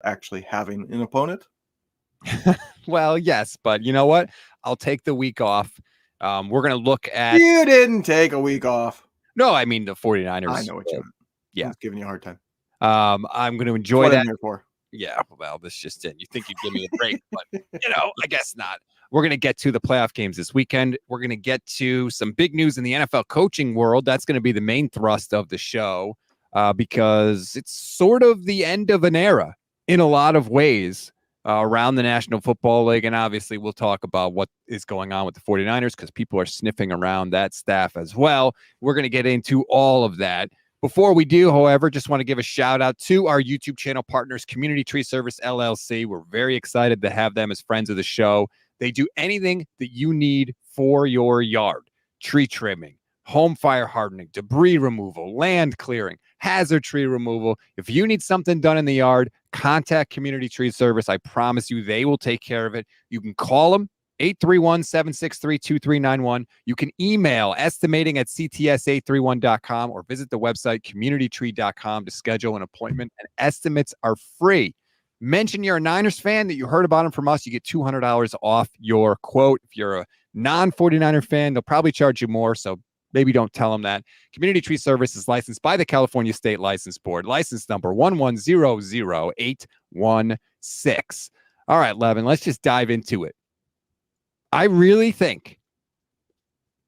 actually having an opponent. Well, yes, but you know what? I'll take the week off. We're going to look at... You didn't take a week off. No, I mean the 49ers. I know what you meant. Yeah. I was giving you a hard time. I'm going to enjoy That's what that. I'm here for. Yeah, well, this just it. You think you'd give me a break, but, I guess not. We're going to get to the playoff games this weekend. We're going to get to some big news in the NFL coaching world. That's going to be the main thrust of the show because it's sort of the end of an era in a lot of ways around the National Football League. And obviously, we'll talk about what is going on with the 49ers because people are sniffing around that staff as well. We're going to get into all of that. Before we do, however, just want to give a shout out to our YouTube channel partners, Community Tree Service LLC. We're very excited to have them as friends of the show. They do anything that you need for your yard: tree trimming, home fire hardening, debris removal, land clearing, hazard tree removal. If you need something done in the yard, contact Community Tree Service. I promise you they will take care of it. You can call them 831-763-2391. You can email estimating@cts831.com or visit the website communitytree.com to schedule an appointment, and estimates are free. Mention you're a Niners fan, that you heard about them from us. You get $200 off your quote. If you're a non-49er fan, they'll probably charge you more, so maybe don't tell them that. Community Tree Service is licensed by the California State License Board. License number 1100816. All right, Levin, let's just dive into it. I really think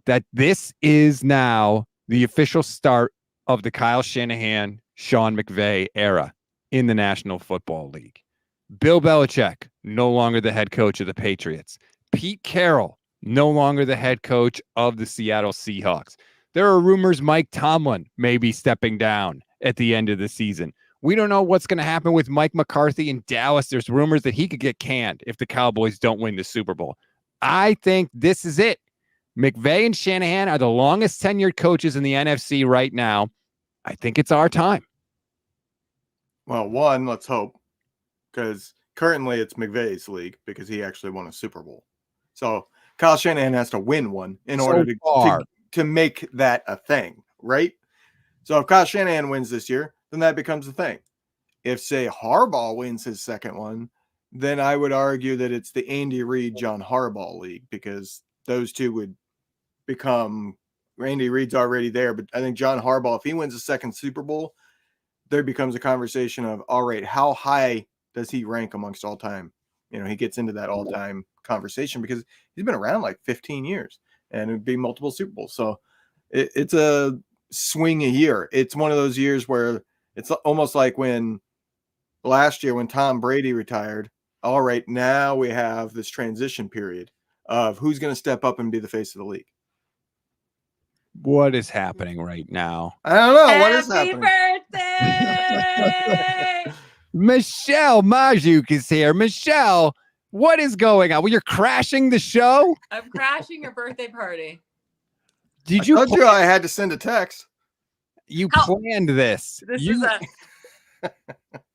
that this is now the official start of the Kyle Shanahan, Sean McVay era in the National Football League. Bill Belichick, no longer the head coach of the Patriots. Pete Carroll, no longer the head coach of the Seattle Seahawks. There are rumors Mike Tomlin may be stepping down at the end of the season. We don't know what's going to happen with Mike McCarthy in Dallas. There's rumors that he could get canned if the Cowboys don't win the Super Bowl. I think this is it. McVay and Shanahan are the longest tenured coaches in the NFC right now. I think it's our time. Well, one, let's hope, because currently it's McVay's league because he actually won a Super Bowl. So Kyle Shanahan has to win one in order to make that a thing, right? So if Kyle Shanahan wins this year, then that becomes a thing. If, say, Harbaugh wins his second one, then I would argue that it's the Andy Reid, John Harbaugh league, because those two would become – Andy Reid's already there, but I think John Harbaugh, if he wins a second Super Bowl, there becomes a conversation of, all right, how high does he rank amongst all time? He gets into that all-time conversation because he's been around like 15 years and it'd be multiple Super Bowls. So it's a swing a year. It's one of those years where it's almost like when last year when Tom Brady retired. All right, now we have this transition period of who's going to step up and be the face of the league. What is happening right now? I don't know. Happy what is happening? Birthday! Michelle Majuk is here. Michelle, what is going on? Well, you're crashing the show? I'm crashing your birthday party. Did you? I told you I had to send a text. You planned this.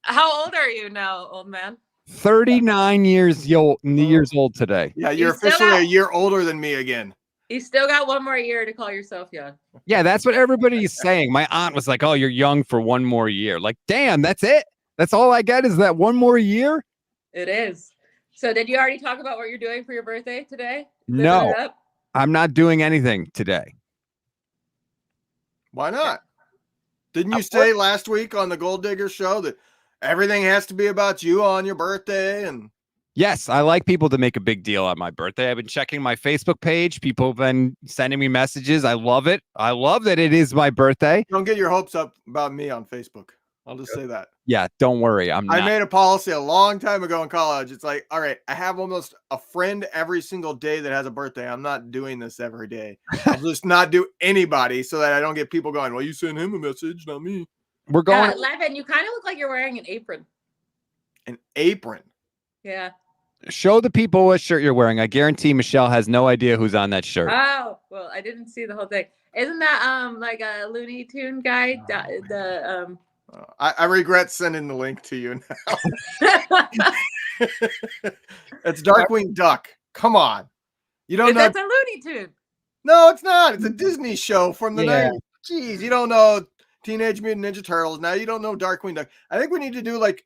How old are you now, old man? 39 years old today. Yeah, you're officially a year older than me again. You still got one more year to call yourself young. Yeah, that's what everybody's saying. My aunt was like, "Oh, you're young for one more year." Like, damn, that's it. That's all I get is that one more year. It is. So, did you already talk about what you're doing for your birthday today? No, I'm not doing anything today. Why not? Didn't you say last week on the Gold Digger show that everything has to be about you on your birthday? And yes, I like people to make a big deal on my birthday. I've been checking my Facebook page. People have been sending me messages. I love it. I love that it is my birthday. Don't get your hopes up about me on Facebook. I'll just say that. Yeah, don't worry. I made a policy a long time ago in college. It's like, all right, I have almost a friend every single day that has a birthday. I'm not doing this every day. I'll just not do anybody so that I don't get people going, well, you send him a message, not me. We're going. Levin, you kind of look like you're wearing an apron. An apron? Yeah. Show the people what shirt you're wearing. I guarantee Michelle has no idea who's on that shirt. Oh, well, I didn't see the whole thing. Isn't that like a Looney Tune guy? I regret sending the link to you now. It's Darkwing Duck. Come on. You don't know. That's a Looney Tune. No, it's not. It's a Disney show from the 90s. Jeez, you don't know Teenage Mutant Ninja Turtles. Now you don't know Darkwing Duck. I think we need to do like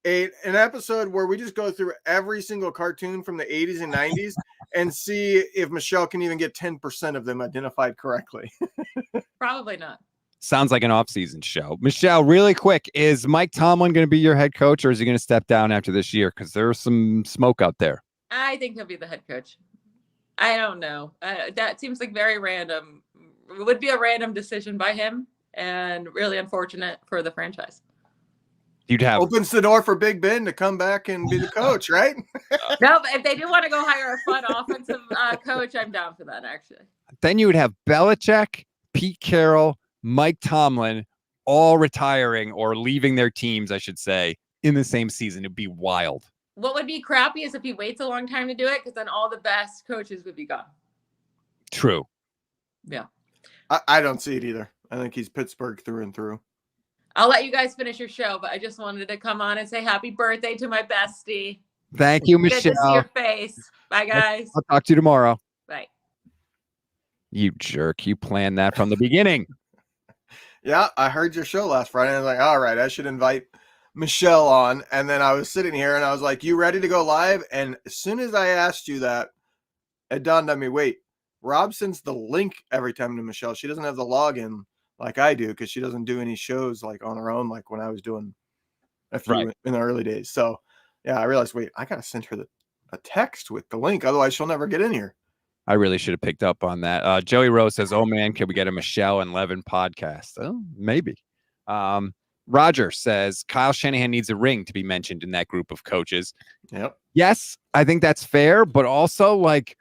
an episode where we just go through every single cartoon from the 80s and 90s and see if Michelle can even get 10% of them identified correctly. Probably not. Sounds like an off-season show. Michelle, really quick, is Mike Tomlin going to be your head coach, or is he going to step down after this year? Because there's some smoke out there. I think he'll be the head coach. I don't know. That seems like very random. It would be a random decision by him, and really unfortunate for the franchise. You'd have opens the door for Big Ben to come back and be the coach, right? No, but if they do want to go hire a fun offensive coach, I'm down for that, actually. Then you would have Belichick, Pete Carroll, Mike Tomlin all retiring or leaving their teams, I should say, in the same season. It'd be wild. What would be crappy is if he waits a long time to do it, because then all the best coaches would be gone. True. Yeah. I don't see it either. I think he's Pittsburgh through and through. I'll let you guys finish your show, but I just wanted to come on and say happy birthday to my bestie. Thank you, Michelle. Good to see your face. Bye, guys. I'll talk to you tomorrow. Bye. You jerk. You planned that from the beginning. Yeah, I heard your show last Friday. And I was like, all right, I should invite Michelle on. And then I was sitting here and I was like, you ready to go live? And as soon as I asked you that, it dawned on me, wait, Rob sends the link every time to Michelle. She doesn't have the login like I do because she doesn't do any shows like on her own, like when I was doing a few in the early days. So yeah, I realized, wait, I got to send her a text with the link. Otherwise she'll never get in here. I really should have picked up on that. Joey Rose says, oh man, can we get a Michelle and Levin podcast? Oh, maybe. Roger says Kyle Shanahan needs a ring to be mentioned in that group of coaches. Yep. Yes, I think that's fair, but also like,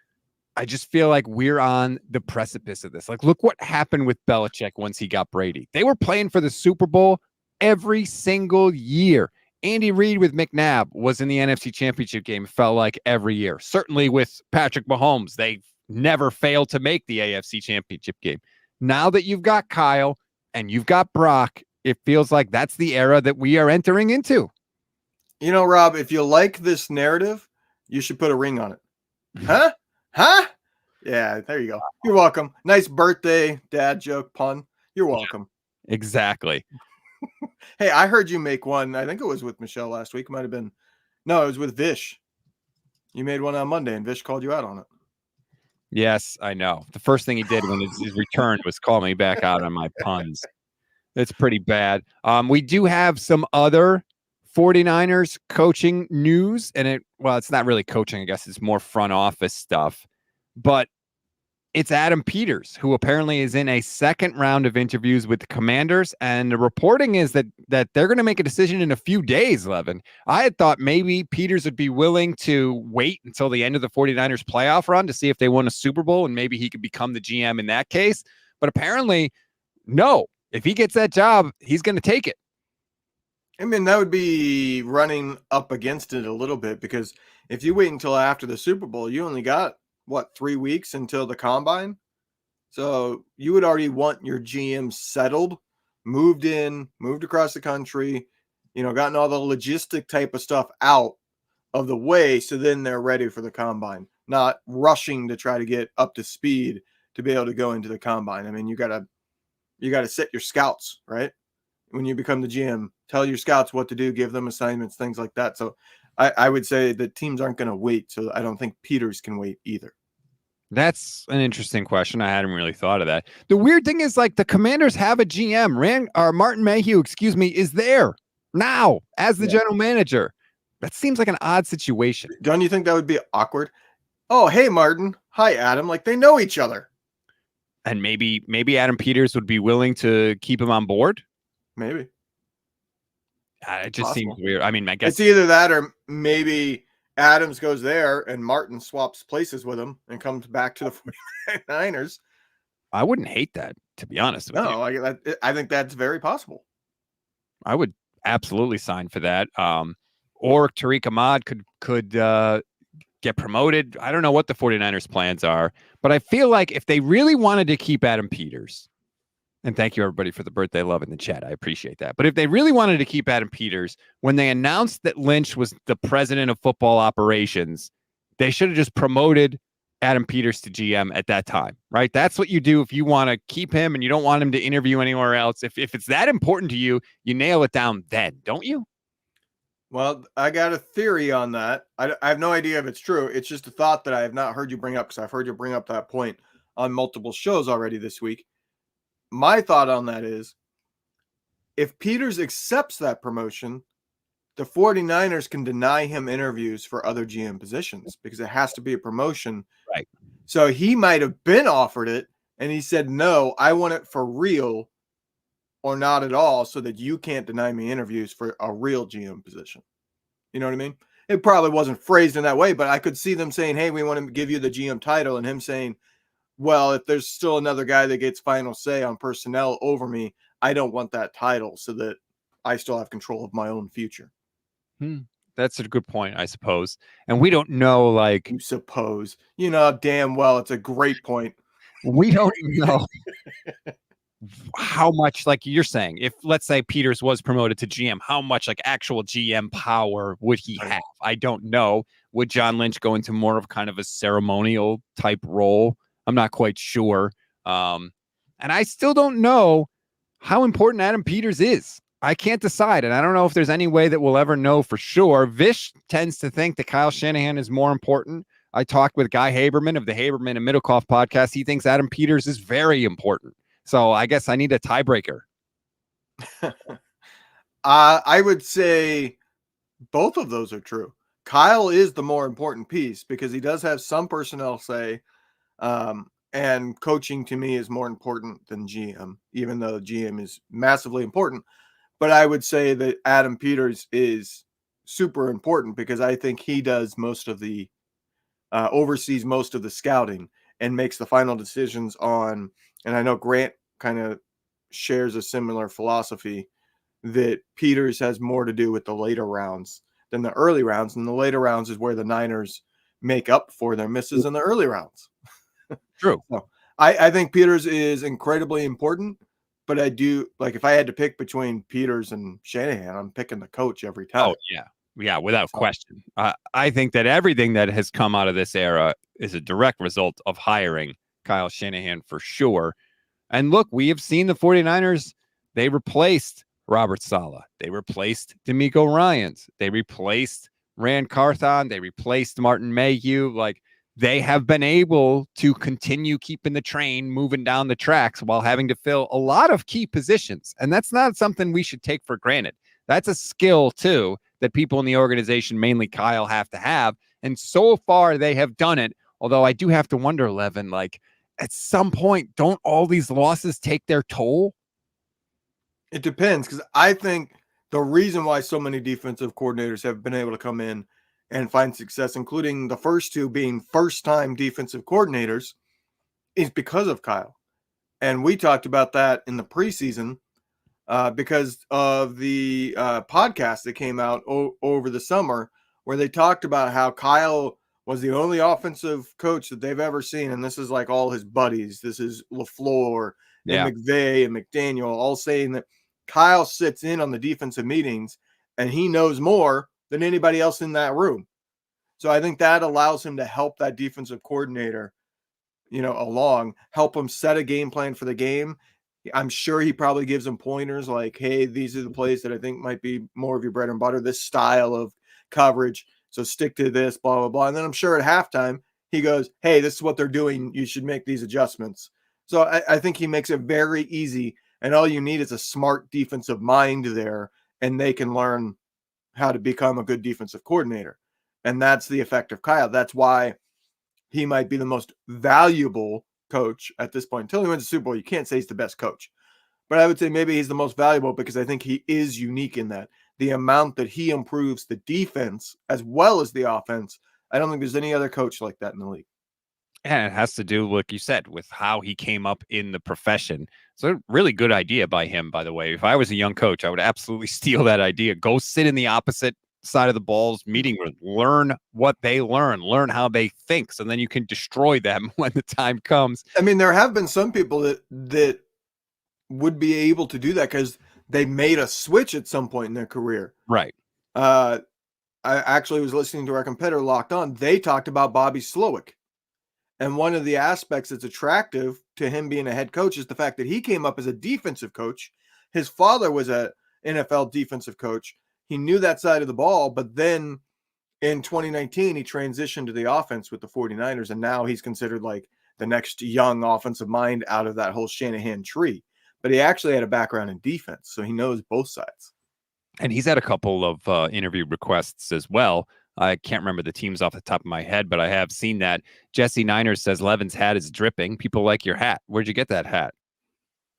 I just feel like we're on the precipice of this. Like, look what happened with Belichick once he got Brady. They were playing for the Super Bowl every single year. Andy Reid with McNabb was in the NFC Championship game, felt like every year. Certainly with Patrick Mahomes, they never failed to make the AFC Championship game. Now that you've got Kyle and you've got Brock, it feels like that's the era that we are entering into. You know, Rob, if you like this narrative, you should put a ring on it. Huh? Huh? Yeah, there you go. You're welcome. Nice birthday dad joke pun. You're welcome. Exactly. Hey, I heard you make one. I think it was with Michelle last week. It might have been. No, it was with Vish. You made one on Monday, and Vish called you out on it. Yes, I know. The first thing he did when his return was call me back out on my puns. It's pretty bad. We do have some other 49ers coaching news, and it's not really coaching. I guess it's more front office stuff, but it's Adam Peters, who apparently is in a second round of interviews with the Commanders. And the reporting is that they're going to make a decision in a few days, Levin. I had thought maybe Peters would be willing to wait until the end of the 49ers playoff run to see if they won a Super Bowl, and maybe he could become the GM in that case. But apparently, no. If he gets that job, he's going to take it. I mean, that would be running up against it a little bit, because if you wait until after the Super Bowl, you only got, 3 weeks until the combine? So you would already want your GM settled, moved across the country, gotten all the logistic type of stuff out of the way, so then they're ready for the combine, not rushing to try to get up to speed to be able to go into the combine. I mean, you got to set your scouts, right? When you become the GM, tell your scouts what to do, give them assignments, things like that. So I would say that teams aren't going to wait. So I don't think Peters can wait either. That's an interesting question. I hadn't really thought of that. The weird thing is, like, the Commanders have a GM. Martin Mayhew, is there now as the general manager. That seems like an odd situation. Don't you think that would be awkward? Oh, hey, Martin. Hi, Adam. Like, they know each other. And maybe Adam Peters would be willing to keep him on board. Maybe. It just seems weird. I mean, I guess it's either that or maybe Adams goes there and Martin swaps places with him and comes back to the 49ers. I wouldn't hate that, to be honest with you. No, I think that's very possible. I would absolutely sign for that. Or Tariq Ahmad could get promoted. I don't know what the 49ers plans are, but I feel like if they really wanted to keep Adam Peters, and thank you, everybody, for the birthday love in the chat. I appreciate that. But if they really wanted to keep Adam Peters, when they announced that Lynch was the president of football operations, they should have just promoted Adam Peters to GM at that time, right? That's what you do if you want to keep him and you don't want him to interview anywhere else. If it's that important to you, you nail it down then, don't you? Well, I got a theory on that. I have no idea if it's true. It's just a thought that I have not heard you bring up, because I've heard you bring up that point on multiple shows already this week. My thought on that is, if Peters accepts that promotion, the 49ers can deny him interviews for other GM positions because it has to be a promotion. Right. So he might have been offered it and he said, no, I want it for real or not at all, so that you can't deny me interviews for a real GM position. You know what I mean? It probably wasn't phrased in that way, but I could see them saying, hey, we want to give you the GM title, and him saying, well, if there's still another guy that gets final say on personnel over me, I don't want that title, so that I still have control of my own future. That's a good point, I suppose. And we don't know, like, You suppose, you know, damn well, it's a great point. We don't know how much, like you're saying, if let's say Peters was promoted to GM, how much like actual GM power would he have? I don't know. Would John Lynch go into more of kind of a ceremonial type role? I'm not quite sure. And I still don't know how important Adam Peters is. I can't decide. And I don't know if there's any way that we'll ever know for sure. Vish tends to think that Kyle Shanahan is more important. I talked with Guy Haberman of the Haberman and Middlecoff podcast. He thinks Adam Peters is very important. So I guess I need a tiebreaker. I would say both of those are true. Kyle is the more important piece because he does have some personnel say, and coaching to me is more important than GM, even though GM is massively important. But I would say that Adam Peters is super important because I think he does most of the oversees most of the scouting and makes the final decisions on. And I know Grant kind of shares a similar philosophy that Peters has more to do with the later rounds than the early rounds. And the later rounds is where the Niners make up for their misses in the early rounds. True. So I think Peters is incredibly important, but I do, like, if I had to pick between Peters and Shanahan, I'm picking the coach every time. Oh, yeah. Yeah, without question. I think that everything that has come out of this era is a direct result of hiring Kyle Shanahan for sure. And look, we have seen the 49ers, they replaced Robert Saleh. They replaced D'Amico Ryans. They replaced Rand Carthon. They replaced Martin Mayhew. Like, they have been able to continue keeping the train moving down the tracks while having to fill a lot of key positions. And that's not something we should take for granted. That's a skill, too, that people in the organization, mainly Kyle, have to have. And so far, they have done it. Although I do have to wonder, Levin, like, at some point, don't all these losses take their toll? It depends, because I think the reason why so many defensive coordinators have been able to come in and find success, including the first two being first-time defensive coordinators, is because of Kyle. And we talked about that in the preseason because of the podcast that came out over the summer, where they talked about how Kyle was the only offensive coach that they've ever seen. And this is like all his buddies. This is LaFleur and McVay and McDaniel all saying that Kyle sits in on the defensive meetings and he knows more than anybody else in that room. So I think that allows him to help that defensive coordinator, along, help him set a game plan for the game. I'm sure he probably gives them pointers like, hey, these are the plays that I think might be more of your bread and butter, this style of coverage. So stick to this, blah, blah, blah. And then I'm sure at halftime, he goes, hey, this is what they're doing. You should make these adjustments. So I think he makes it very easy. And all you need is a smart defensive mind there, and they can learn how to become a good defensive coordinator. And that's the effect of Kyle. That's why he might be the most valuable coach at this point. Until he wins the Super Bowl, you can't say he's the best coach. But I would say maybe he's the most valuable because I think he is unique in that. The amount that he improves the defense as well as the offense, I don't think there's any other coach like that in the league. And it has to do, like you said, with how he came up in the profession. It's a really good idea by him, by the way. If I was a young coach, I would absolutely steal that idea. Go sit in the opposite side of the ball's meeting room. Learn what they learn how they think, so then you can destroy them when the time comes. I mean, there have been some people that would be able to do that because they made a switch at some point in their career. Right. I actually was listening to our competitor Locked On. They talked about Bobby Slowick. And one of the aspects that's attractive to him being a head coach is the fact that he came up as a defensive coach. His father was an NFL defensive coach. he knew that side of the ball, but then in 2019, he transitioned to the offense with the 49ers, and now he's considered like the next young offensive mind out of that whole Shanahan tree. But he actually had a background in defense, so he knows both sides. And he's had a couple of interview requests as well. I can't remember the teams off the top of my head, but I have seen that. Jesse Niners says Levin's hat is dripping. People like your hat. Where'd you get that hat?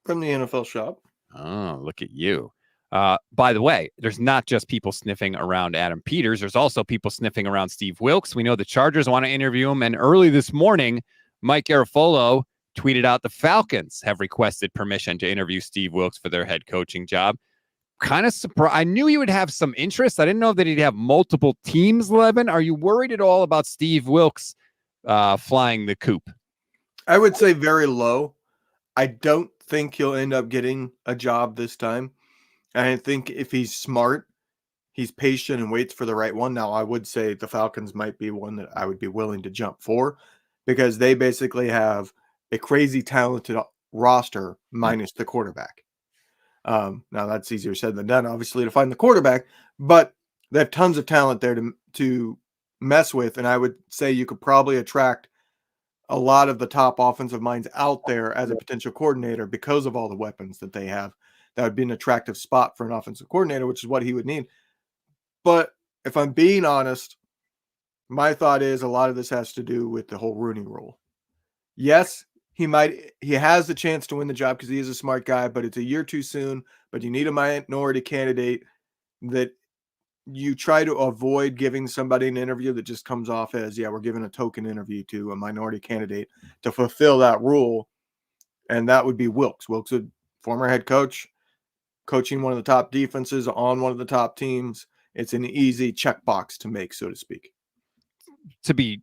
From the NFL shop. Oh, look at you. By the way, there's not just people sniffing around Adam Peters. There's also people sniffing around Steve Wilks. We know the Chargers want to interview him. And early this morning, Mike Garafolo tweeted out the Falcons have requested permission to interview Steve Wilks for their head coaching job. Kind of surprised. I knew he would have some interest. I didn't know that he'd have multiple teams, Levin. Are you worried at all about Steve Wilks flying the coop? I would say very low. I don't think he'll end up getting a job this time. I think if he's smart, he's patient and waits for the right one. Now, I would say the Falcons might be one that I would be willing to jump for because they basically have a crazy talented roster minus the quarterback. Now, that's easier said than done, obviously, to find the quarterback, but they have tons of talent there to mess with, and I would say you could probably attract a lot of the top offensive minds out there as a potential coordinator because of all the weapons that they have. That would be an attractive spot for an offensive coordinator, which is what he would need. But if I'm being honest, my thought is a lot of this has to do with the whole Rooney Rule. Yes, he has the chance to win the job because he is a smart guy, but it's a year too soon. But you need a minority candidate that you try to avoid giving somebody an interview that just comes off as, yeah, we're giving a token interview to a minority candidate to fulfill that rule. And that would be Wilks. Wilks, a former head coach, coaching one of the top defenses on one of the top teams. It's an easy checkbox to make, so to speak. To be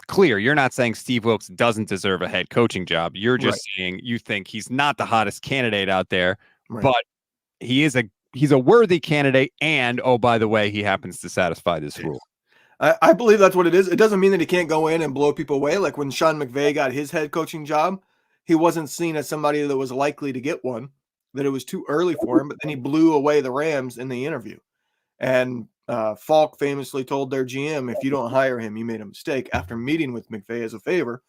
clear, you're not saying Steve Wilks doesn't deserve a head coaching job. You're just saying you think he's not the hottest candidate out there, but he's a worthy candidate. And, oh, by the way, he happens to satisfy this rule. I believe that's what it is. It doesn't mean that he can't go in and blow people away. Like when Sean McVay got his head coaching job, he wasn't seen as somebody that was likely to get one, that it was too early for him, but then he blew away the Rams in the interview. And Falk famously told their GM, if you don't hire him, you made a mistake after meeting with McVay as a favor.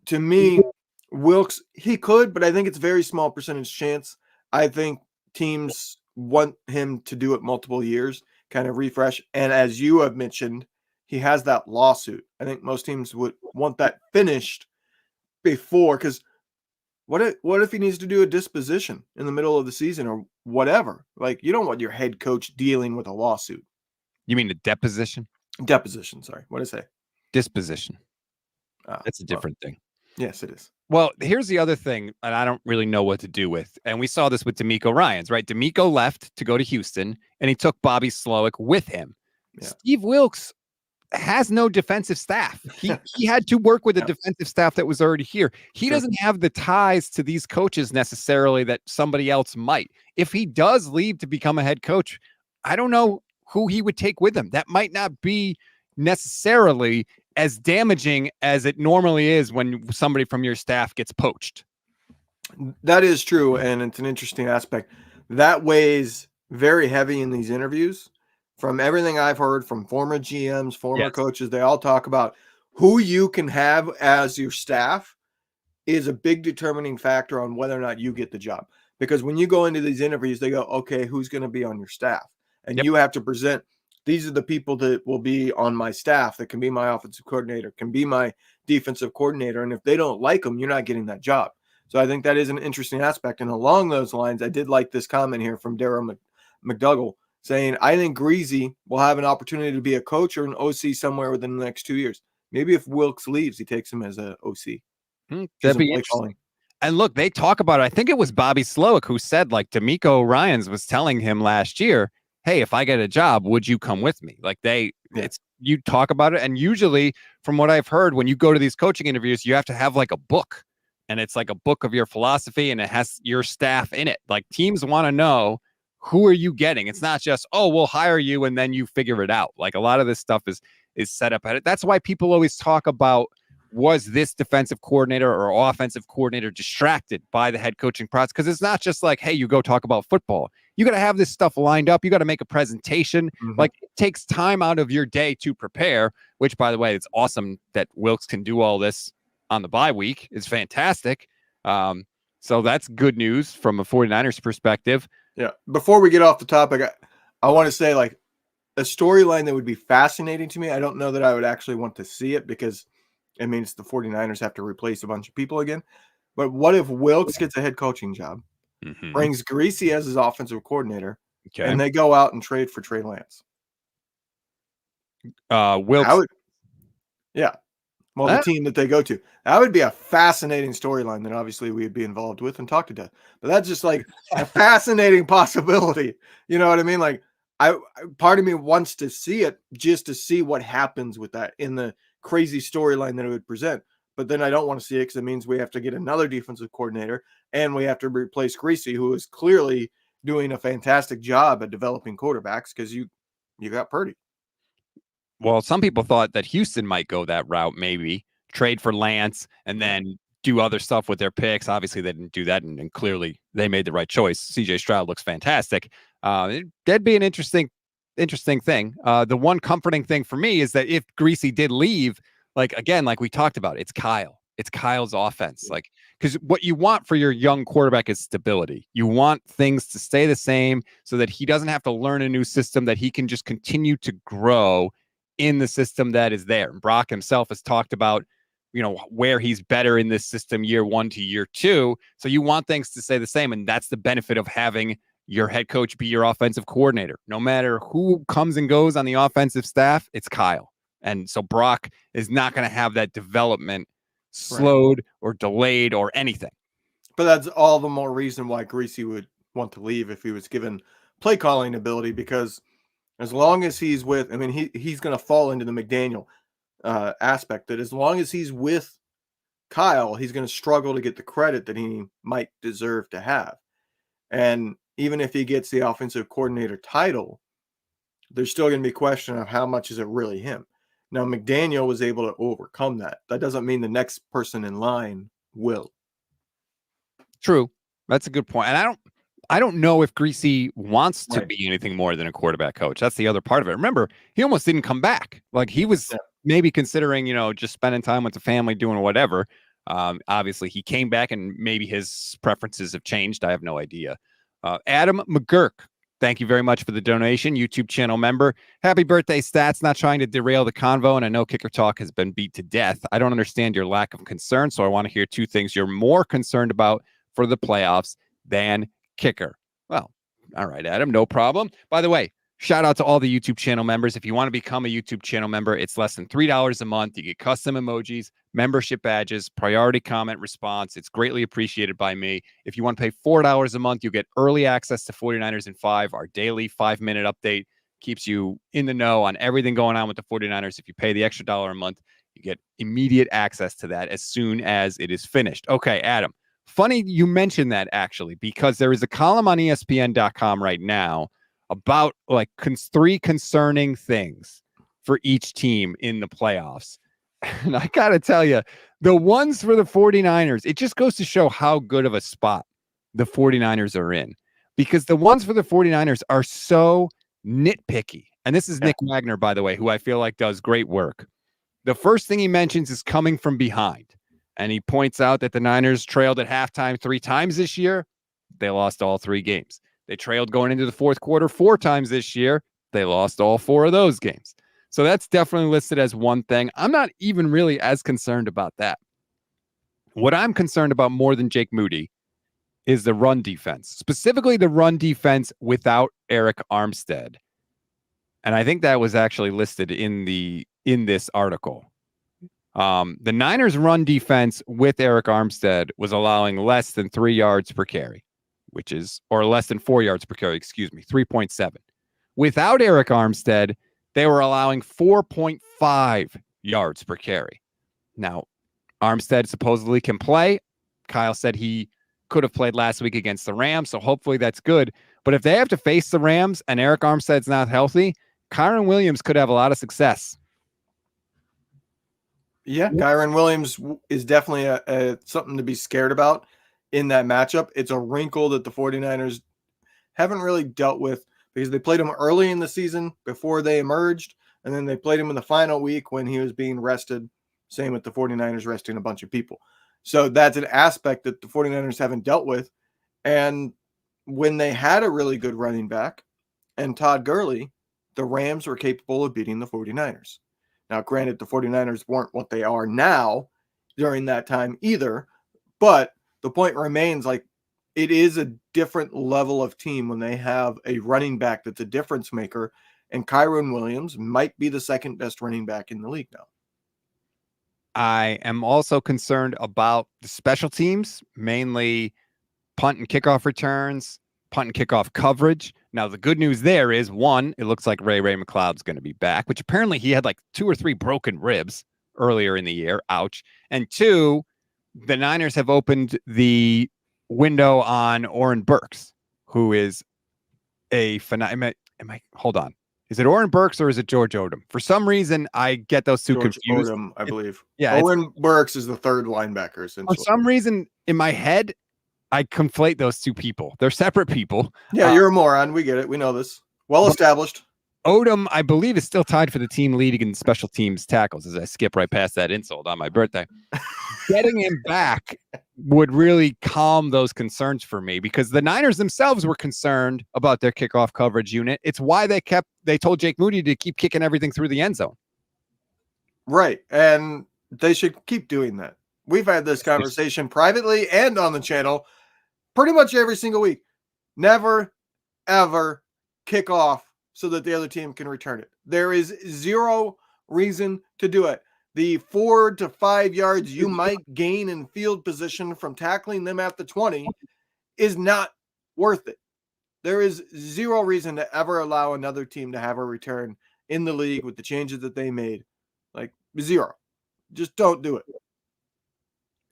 To me, Wilks, he could, but I think it's very small percentage chance. I think teams want him to do it multiple years, kind of refresh. And as you have mentioned, he has that lawsuit. I think most teams would want that finished before, because what if he needs to do a disposition in the middle of the season or whatever? Like, you don't want your head coach dealing with a lawsuit. You mean a deposition? Deposition, sorry. What did I say? Disposition. That's a different thing. Yes, it is. Well, here's the other thing, and I don't really know what to do with. And we saw this with D'Amico Ryans, right? D'Amico left to go to Houston, and he took Bobby Slowick with him. Yeah. Steve Wilks has no defensive staff. He had to work with a defensive staff that was already here. He doesn't have the ties to these coaches necessarily that somebody else might. If he does leave to become a head coach, I don't know who he would take with him. That might not be necessarily as damaging as it normally is when somebody from your staff gets poached. That is true, and it's an interesting aspect. That weighs very heavy in these interviews. From everything I've heard from former GMs, former coaches, they all talk about who you can have as your staff is a big determining factor on whether or not you get the job. Because when you go into these interviews, they go, okay, who's going to be on your staff? And you have to present, these are the people that will be on my staff, that can be my offensive coordinator, can be my defensive coordinator. And if they don't like them, you're not getting that job. So I think that is an interesting aspect. And along those lines, I did like this comment here from Darryl McDougall, saying, I think Greasy will have an opportunity to be a coach or an OC somewhere within the next 2 years. Maybe if Wilks leaves, he takes him as an OC. That'd be interesting. And look, they talk about it. I think it was Bobby Slowick who said, like, D'Amico Ryans was telling him last year, hey, if I get a job, would you come with me? Like, you talk about it. And usually, from what I've heard, when you go to these coaching interviews, you have to have like a book. And it's like a book of your philosophy, and it has your staff in it. Like, teams want to know, who are you getting? It's not just, oh, we'll hire you and then you figure it out. Like, a lot of this stuff is set up at it. That's why people always talk about, was this defensive coordinator or offensive coordinator distracted by the head coaching process? Because it's not just like, hey, you go talk about football. You got to have this stuff lined up. You got to make a presentation. Like, it takes time out of your day to prepare, which, by the way, it's awesome that Wilks can do all this on the bye week. It's fantastic. So that's good news from a 49ers perspective. Yeah. Before we get off the topic, I want to say, like, a storyline that would be fascinating to me. I don't know that I would actually want to see it because it means the 49ers have to replace a bunch of people again. But what if Wilks gets a head coaching job, brings Greasy as his offensive coordinator, and they go out and trade for Trey Lance? Wilks. Well, the team that they go to. That would be a fascinating storyline that obviously we would be involved with and talk to death. But that's just like a fascinating possibility. You know what I mean? Like, part of me wants to see it just to see what happens with that in the crazy storyline that it would present. But then I don't want to see it because it means we have to get another defensive coordinator and we have to replace Greasy, who is clearly doing a fantastic job at developing quarterbacks because you got Purdy. Well, some people thought that Houston might go that route, maybe trade for Lance and then do other stuff with their picks. Obviously, they didn't do that, and clearly they made the right choice. CJ Stroud looks fantastic. That'd be an interesting thing. The one comforting thing for me is that if Greasy did leave, like we talked about, it's Kyle. It's Kyle's offense. Like, because what you want for your young quarterback is stability. You want things to stay the same so that he doesn't have to learn a new system, that he can just continue to grow in the system that is there. And Brock himself has talked about, where he's better in this system year 1 to year 2. So you want things to stay the same. And that's the benefit of having your head coach be your offensive coordinator. No matter who comes and goes on the offensive staff, it's Kyle. And so Brock is not going to have that development slowed or delayed or anything. But that's all the more reason why Greasy would want to leave if he was given play calling ability, because as long as he's with, he's going to fall into the McDaniel aspect, that as long as he's with Kyle, he's going to struggle to get the credit that he might deserve to have. And even if he gets the offensive coordinator title, there's still going to be a question of how much is it really him. Now, McDaniel was able to overcome that. That doesn't mean the next person in line will. True. That's a good point. And I don't know if Greasy wants to be anything more than a quarterback coach. That's the other part of it. Remember, he almost didn't come back. Like, he was maybe considering, just spending time with the family, doing whatever. Obviously, he came back and maybe his preferences have changed. I have no idea. Adam McGurk, thank you very much for the donation. YouTube channel member. Happy birthday, Stats. Not trying to derail the convo, and I know Kicker Talk has been beat to death. I don't understand your lack of concern, so I want to hear two things you're more concerned about for the playoffs than kicker. Well, all right, Adam, no problem. By the way, shout out to all the YouTube channel members. If you want to become a YouTube channel member, it's less than $3 a month. You get custom emojis, membership badges, priority comment response. It's greatly appreciated by me. If you want to pay $4 a month, you get early access to 49ers in 5, our daily 5-minute update. Keeps you in the know on everything going on with the 49ers. If you pay the extra $1 a month, you get immediate access to that as soon as it is finished. Okay, Adam. Funny you mentioned that, actually, because there is a column on ESPN.com right now about like 3 concerning things for each team in the playoffs. And I got to tell you, the ones for the 49ers, it just goes to show how good of a spot the 49ers are in, because the ones for the 49ers are so nitpicky. And this is Nick Wagner, by the way, who I feel like does great work. The first thing he mentions is coming from behind. And he points out that the Niners trailed at halftime 3 times this year. They lost all 3 games. They trailed going into the fourth quarter 4 times this year. They lost all 4 of those games. So that's definitely listed as one thing. I'm not even really as concerned about that. What I'm concerned about more than Jake Moody is the run defense, specifically the run defense without Eric Armstead. And I think that was actually listed in this article. The Niners run defense with Eric Armstead was allowing less than 3 yards per carry, or less than 4 yards per carry, 3.7. Without Eric Armstead, they were allowing 4.5 yards per carry. Now, Armstead supposedly can play. Kyle said he could have played last week against the Rams, so hopefully that's good. But if they have to face the Rams and Eric Armstead's not healthy, Kyren Williams could have a lot of success. Yeah, Kyren Williams is definitely something to be scared about in that matchup. It's a wrinkle that the 49ers haven't really dealt with, because they played him early in the season before they emerged, and then they played him in the final week when he was being rested. Same with the 49ers resting a bunch of people. So that's an aspect that the 49ers haven't dealt with. And when they had a really good running back and Todd Gurley, the Rams were capable of beating the 49ers. Now, granted, the 49ers weren't what they are now during that time either, but the point remains, like, it is a different level of team when they have a running back that's a difference maker, and Kyron Williams might be the second best running back in the league now. I am also concerned about the special teams, mainly punt and kickoff returns, punt and kickoff coverage. Now, the good news there is, one, it looks like Ray McLeod's going to be back, which apparently he had like 2 or 3 broken ribs earlier in the year. Ouch. And 2, the Niners have opened the window on Oren Burks, who is a phenomenal. Hold on. Is it Oren Burks or is it George Odom? For some reason, I get those two George confused. Odom, I believe. Yeah, Oren Burks is the third linebacker, essentially. For some reason, in my head, I conflate those two people. They're separate people. Yeah, you're a moron. We get it. We know this. Well established. Odom, I believe, is still tied for the team leading in special teams tackles, as I skip right past that insult on my birthday. Getting him back would really calm those concerns for me, because the Niners themselves were concerned about their kickoff coverage unit. It's why they told Jake Moody to keep kicking everything through the end zone. Right. And they should keep doing that. We've had this conversation privately and on the channel pretty much every single week. Never, ever kick off so that the other team can return it. There is zero reason to do it. The 4 to 5 yards you might gain in field position from tackling them at the 20 is not worth it. There is zero reason to ever allow another team to have a return in the league with the changes that they made. Like, zero. Just don't do it.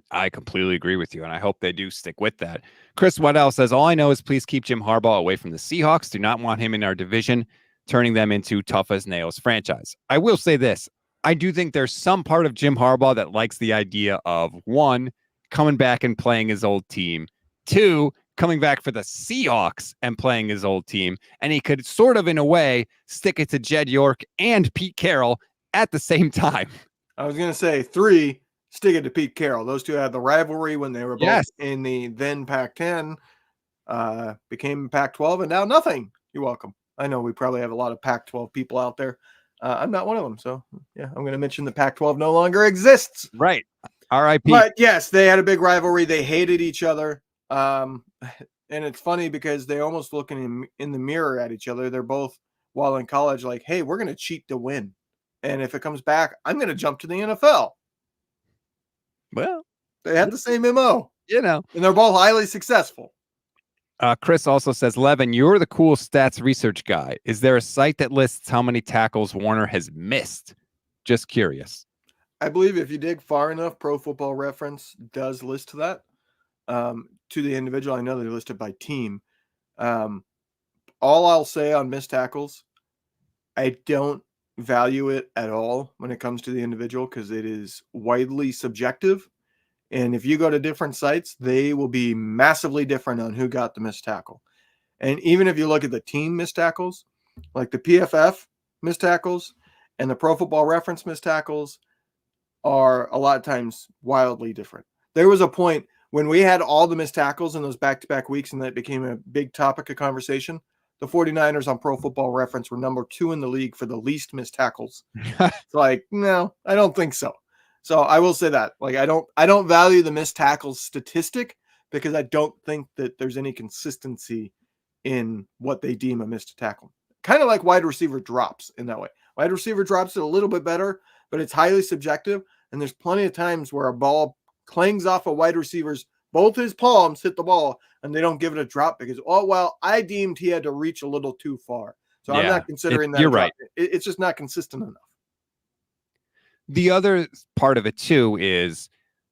I completely agree with you, and I hope they do stick with that. Chris Waddell says, all I know is please keep Jim Harbaugh away from the Seahawks. Do not want him in our division, turning them into tough as nails franchise. I will say this. I do think there's some part of Jim Harbaugh that likes the idea of, 1, coming back and playing his old team, 2, coming back for the Seahawks and playing his old team. And he could sort of, in a way, stick it to Jed York and Pete Carroll at the same time. I was going to say 3, stick it to Pete Carroll. Those two had the rivalry when they were both in the then Pac-10, became Pac-12, and now nothing. You're welcome. I know we probably have a lot of Pac-12 people out there. I'm not one of them. So, yeah, I'm going to mention the Pac-12 no longer exists. Right. R.I.P. But, yes, they had a big rivalry. They hated each other. And it's funny because they almost look in the mirror at each other. They're both, while in college, like, hey, we're going to cheat to win. And if it comes back, I'm going to jump to the NFL. Well, they had the same MO, you know, and they're both highly successful. Chris also says, Levin, you're the cool stats research guy. Is there a site that lists how many tackles Warner has missed? Just curious. I believe if you dig far enough, Pro Football Reference does list that to the individual. I know they're listed by team. All I'll say on missed tackles, I don't value it at all when it comes to the individual because it is widely subjective. And if you go to different sites, they will be massively different on who got the missed tackle. And even if you look at the team missed tackles, like the PFF missed tackles and the Pro Football Reference missed tackles are a lot of times wildly different. There was a point when we had all the missed tackles in those back-to-back weeks and that became a big topic of conversation. The 49ers on Pro Football Reference were number 2 in the league for the least missed tackles. It's like, no, I don't think so. So I will say that, like, I don't value the missed tackles statistic because I don't think that there's any consistency in what they deem a missed tackle. Kind of like wide receiver drops in that way. Wide receiver drops it a little bit better, but it's highly subjective. And there's plenty of times where a ball clangs off a wide receiver's, both his palms hit the ball and they don't give it a drop because, oh, well, I deemed he had to reach a little too far. So I'm not considering that. You're right. It's just not consistent enough. The other part of it too is,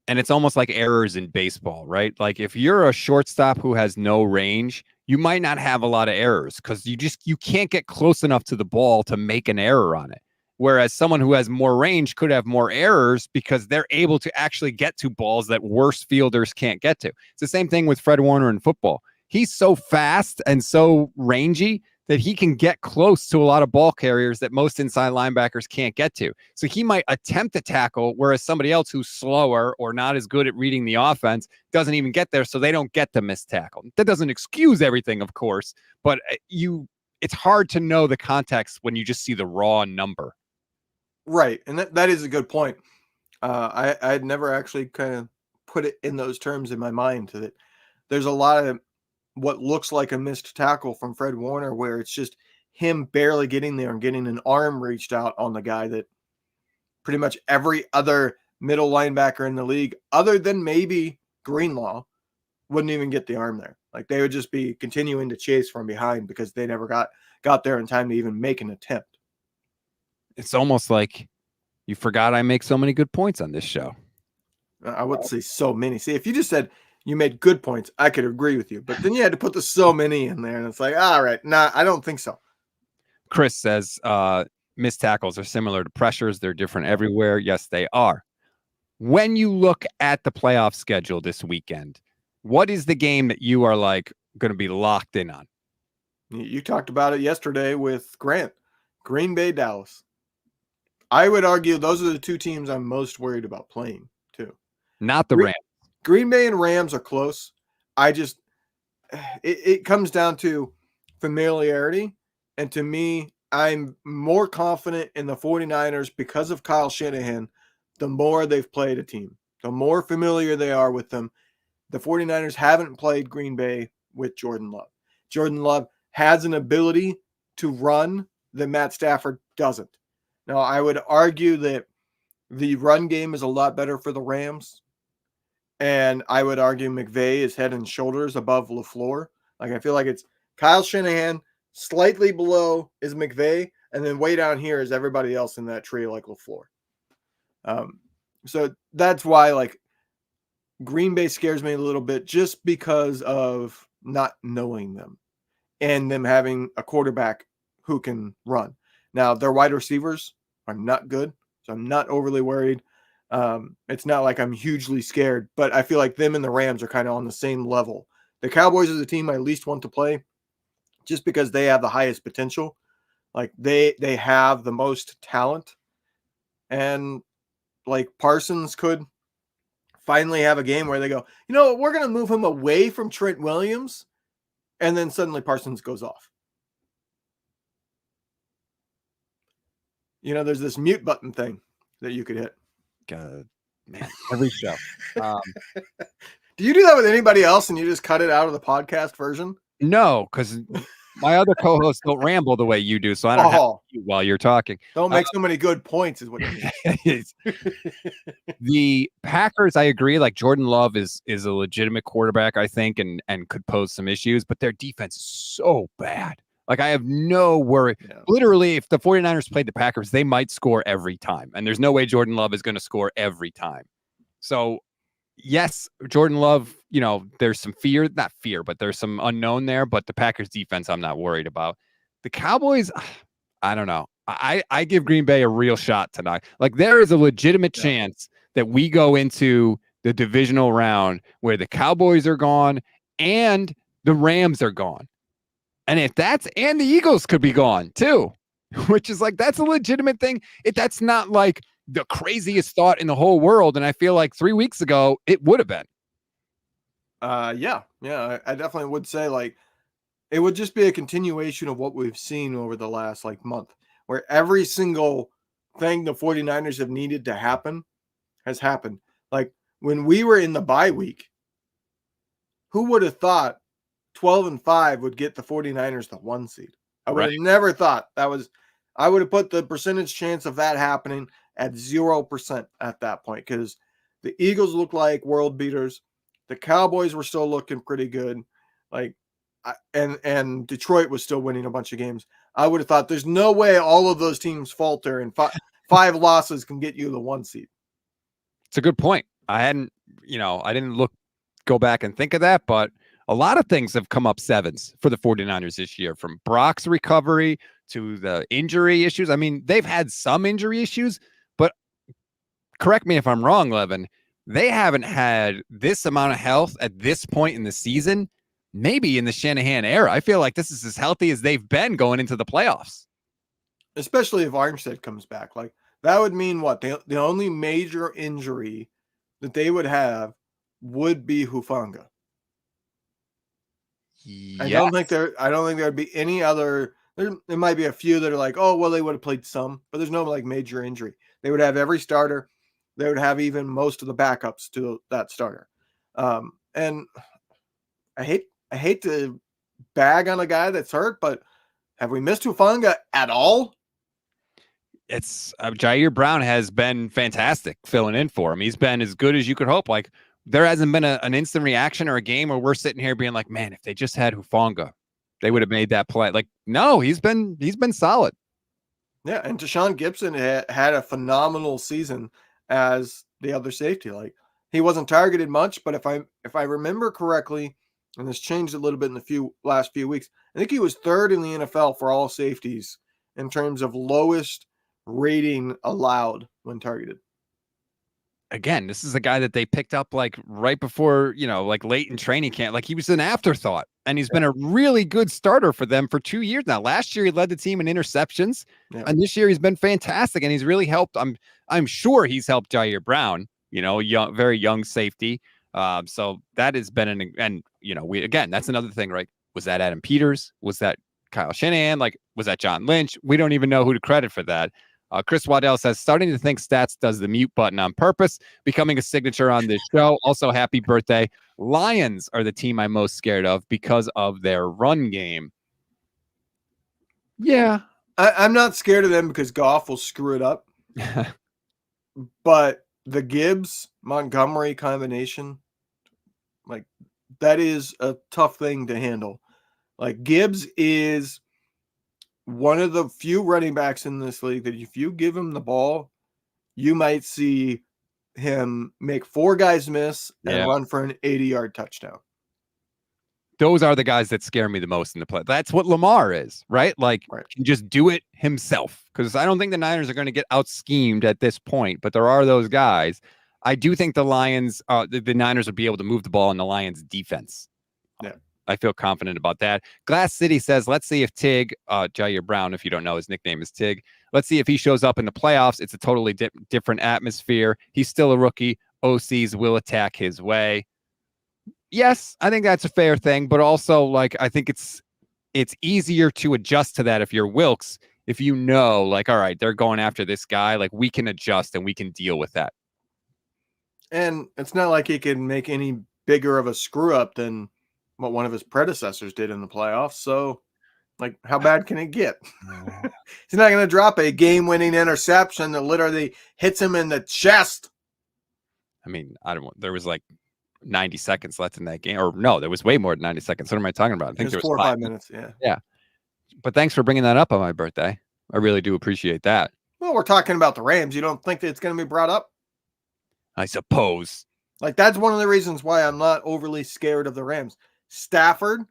and it's almost like errors in baseball, right? Like if you're a shortstop who has no range, you might not have a lot of errors because you can't get close enough to the ball to make an error on it. Whereas someone who has more range could have more errors because they're able to actually get to balls that worse fielders can't get to. It's the same thing with Fred Warner in football. he's so fast and so rangy that he can get close to a lot of ball carriers that most inside linebackers can't get to. So he might attempt a tackle, whereas somebody else who's slower or not as good at reading the offense doesn't even get there, so they don't get the missed tackle. That doesn't excuse everything, of course, but it's hard to know the context when you just see the raw number. Right, and that is a good point. I had never actually kind of put it in those terms in my mind, that there's a lot of what looks like a missed tackle from Fred Warner where it's just him barely getting there and getting an arm reached out on the guy that pretty much every other middle linebacker in the league, other than maybe Greenlaw, wouldn't even get the arm there. Like, they would just be continuing to chase from behind because they never got there in time to even make an attempt. It's almost like you forgot I make so many good points on this show. I wouldn't say so many. See, if you just said you made good points, I could agree with you. But then you had to put the so many in there, and it's like, all right, nah, I don't think so. Chris says missed tackles are similar to pressures. They're different everywhere. Yes, they are. When you look at the playoff schedule this weekend, what is the game that you are like going to be locked in on? You talked about it yesterday with Grant. Green Bay, Dallas. I would argue those are the two teams I'm most worried about playing, too. Not the Rams. Green Bay and Rams are close. It comes down to familiarity. And to me, I'm more confident in the 49ers because of Kyle Shanahan. The more they've played a team, the more familiar they are with them. The 49ers haven't played Green Bay with Jordan Love. Jordan Love has an ability to run that Matt Stafford doesn't. Now, I would argue that the run game is a lot better for the Rams. And I would argue McVay is head and shoulders above LaFleur. Like, I feel like it's Kyle Shanahan, slightly below is McVay, and then way down here is everybody else in that tree like LaFleur. So that's why, like, Green Bay scares me a little bit just because of not knowing them and them having a quarterback who can run. Now, their wide receivers are not good, so I'm not overly worried. It's not like I'm hugely scared, but I feel like them and the Rams are kind of on the same level. The Cowboys are the team I least want to play just because they have the highest potential. Like, they have the most talent, and like Parsons could finally have a game where they go, you know, we're going to move him away from Trent Williams, and then suddenly Parsons goes off. You know, there's this mute button thing that you could hit. God, man, every show. Do you do that with anybody else and you just cut it out of the podcast version? No, because my other co-hosts don't ramble the way you do, so I don't have to while you're talking. Don't make so many good points is what it is. The Packers, I agree, like Jordan Love is a legitimate quarterback, I think, and could pose some issues, but their defense is so bad. Like, I have no worry. Yeah. Literally, if the 49ers played the Packers, they might score every time. And there's no way Jordan Love is going to score every time. So, yes, Jordan Love, you know, there's some fear. Not fear, but there's some unknown there. But the Packers defense, I'm not worried about. The Cowboys, I don't know. I give Green Bay a real shot tonight. Like, there is a legitimate chance that we go into the divisional round where the Cowboys are gone and the Rams are gone. And if and the Eagles could be gone too, which is like, that's a legitimate thing. That's not like the craziest thought in the whole world. And I feel like 3 weeks ago, it would have been. Yeah. I definitely would say, like, it would just be a continuation of what we've seen over the last month, where every single thing the 49ers have needed to happen has happened. Like, when we were in the bye week, who would have thought 12-5 would get the 49ers the 1 seed? I would have never thought that was. I would have put the percentage chance of that happening at 0% at that point, because the Eagles look like world beaters. The Cowboys were still looking pretty good. And Detroit was still winning a bunch of games. I would have thought there's no way all of those teams falter and five losses can get you the 1 seed. It's a good point. I didn't go back and think of that, but a lot of things have come up sevens for the 49ers this year, from Brock's recovery to the injury issues. I mean, they've had some injury issues, but correct me if I'm wrong, Levin, they haven't had this amount of health at this point in the season maybe in the Shanahan era. I feel like this is as healthy as they've been going into the playoffs. Especially if Armstead comes back. Like, that would mean what? The only major injury that they would have would be Hufanga. Yes. I don't think there'd be any other. There might be a few that are like, oh, well, they would have played some, but there's no like major injury. They would have every starter. They would have even most of the backups to that starter. And I hate to bag on a guy that's hurt, but have we missed Hufanga at all? It's Jair Brown has been fantastic filling in for him. He's been as good as you could hope. Like, there hasn't been an instant reaction or a game where we're sitting here being like, man, if they just had Hufanga, they would have made that play. Like, no, he's been solid. Yeah, and Tashawn Gibson had a phenomenal season as the other safety. Like, he wasn't targeted much, but if I remember correctly, and this changed a little bit in the last few weeks, I think he was third in the NFL for all safeties in terms of lowest rating allowed when targeted. Again, this is a guy that they picked up like right before, like late in training camp. Like, he was an afterthought, and he's been a really good starter for them for 2 years now. Last year, he led the team in interceptions, and this year he's been fantastic, and he's really helped. I'm sure he's helped Jair Brown, very young safety. So that has been that's another thing, right? Was that Adam Peters? Was that Kyle Shanahan? Like, was that John Lynch? We don't even know who to credit for that. Chris Waddell says, starting to think Stats does the mute button on purpose, becoming a signature on this show. Also, happy birthday. Lions are the team I'm most scared of because of their run game. Yeah. I'm not scared of them because Goff will screw it up. But the Gibbs-Montgomery combination, like, that is a tough thing to handle. Like, Gibbs is one of the few running backs in this league that if you give him the ball, you might see him make 4 guys miss and run for an 80-yard touchdown. Those are the guys that scare me the most in the play. That's what Lamar is, right? Like, Can just do it himself. Because I don't think the Niners are going to get out-schemed at this point, but there are those guys. I do think the Lions, the Niners would be able to move the ball in the Lions' defense. Yeah. I feel confident about that. Glass City says, let's see if Tig, Jair Brown, if you don't know, his nickname is Tig. Let's see if he shows up in the playoffs. It's a totally different atmosphere. He's still a rookie. OCs will attack his way. Yes, I think that's a fair thing, but also, like, I think it's easier to adjust to that if you're Wilks, if you know, like, all right, they're going after this guy, like, we can adjust and we can deal with that. And it's not like he can make any bigger of a screw up than what one of his predecessors did in the playoffs. So, like, how bad can it get? He's not going to drop a game-winning interception that literally hits him in the chest. I mean, there was like 90 seconds left in that game. Or no, there was way more than 90 seconds. What am I talking about? I think there was 4 or 5 minutes. Yeah. Yeah. But thanks for bringing that up on my birthday. I really do appreciate that. Well, we're talking about the Rams. You don't think that it's going to be brought up? I suppose. Like, that's one of the reasons why I'm not overly scared of the Rams. Stafford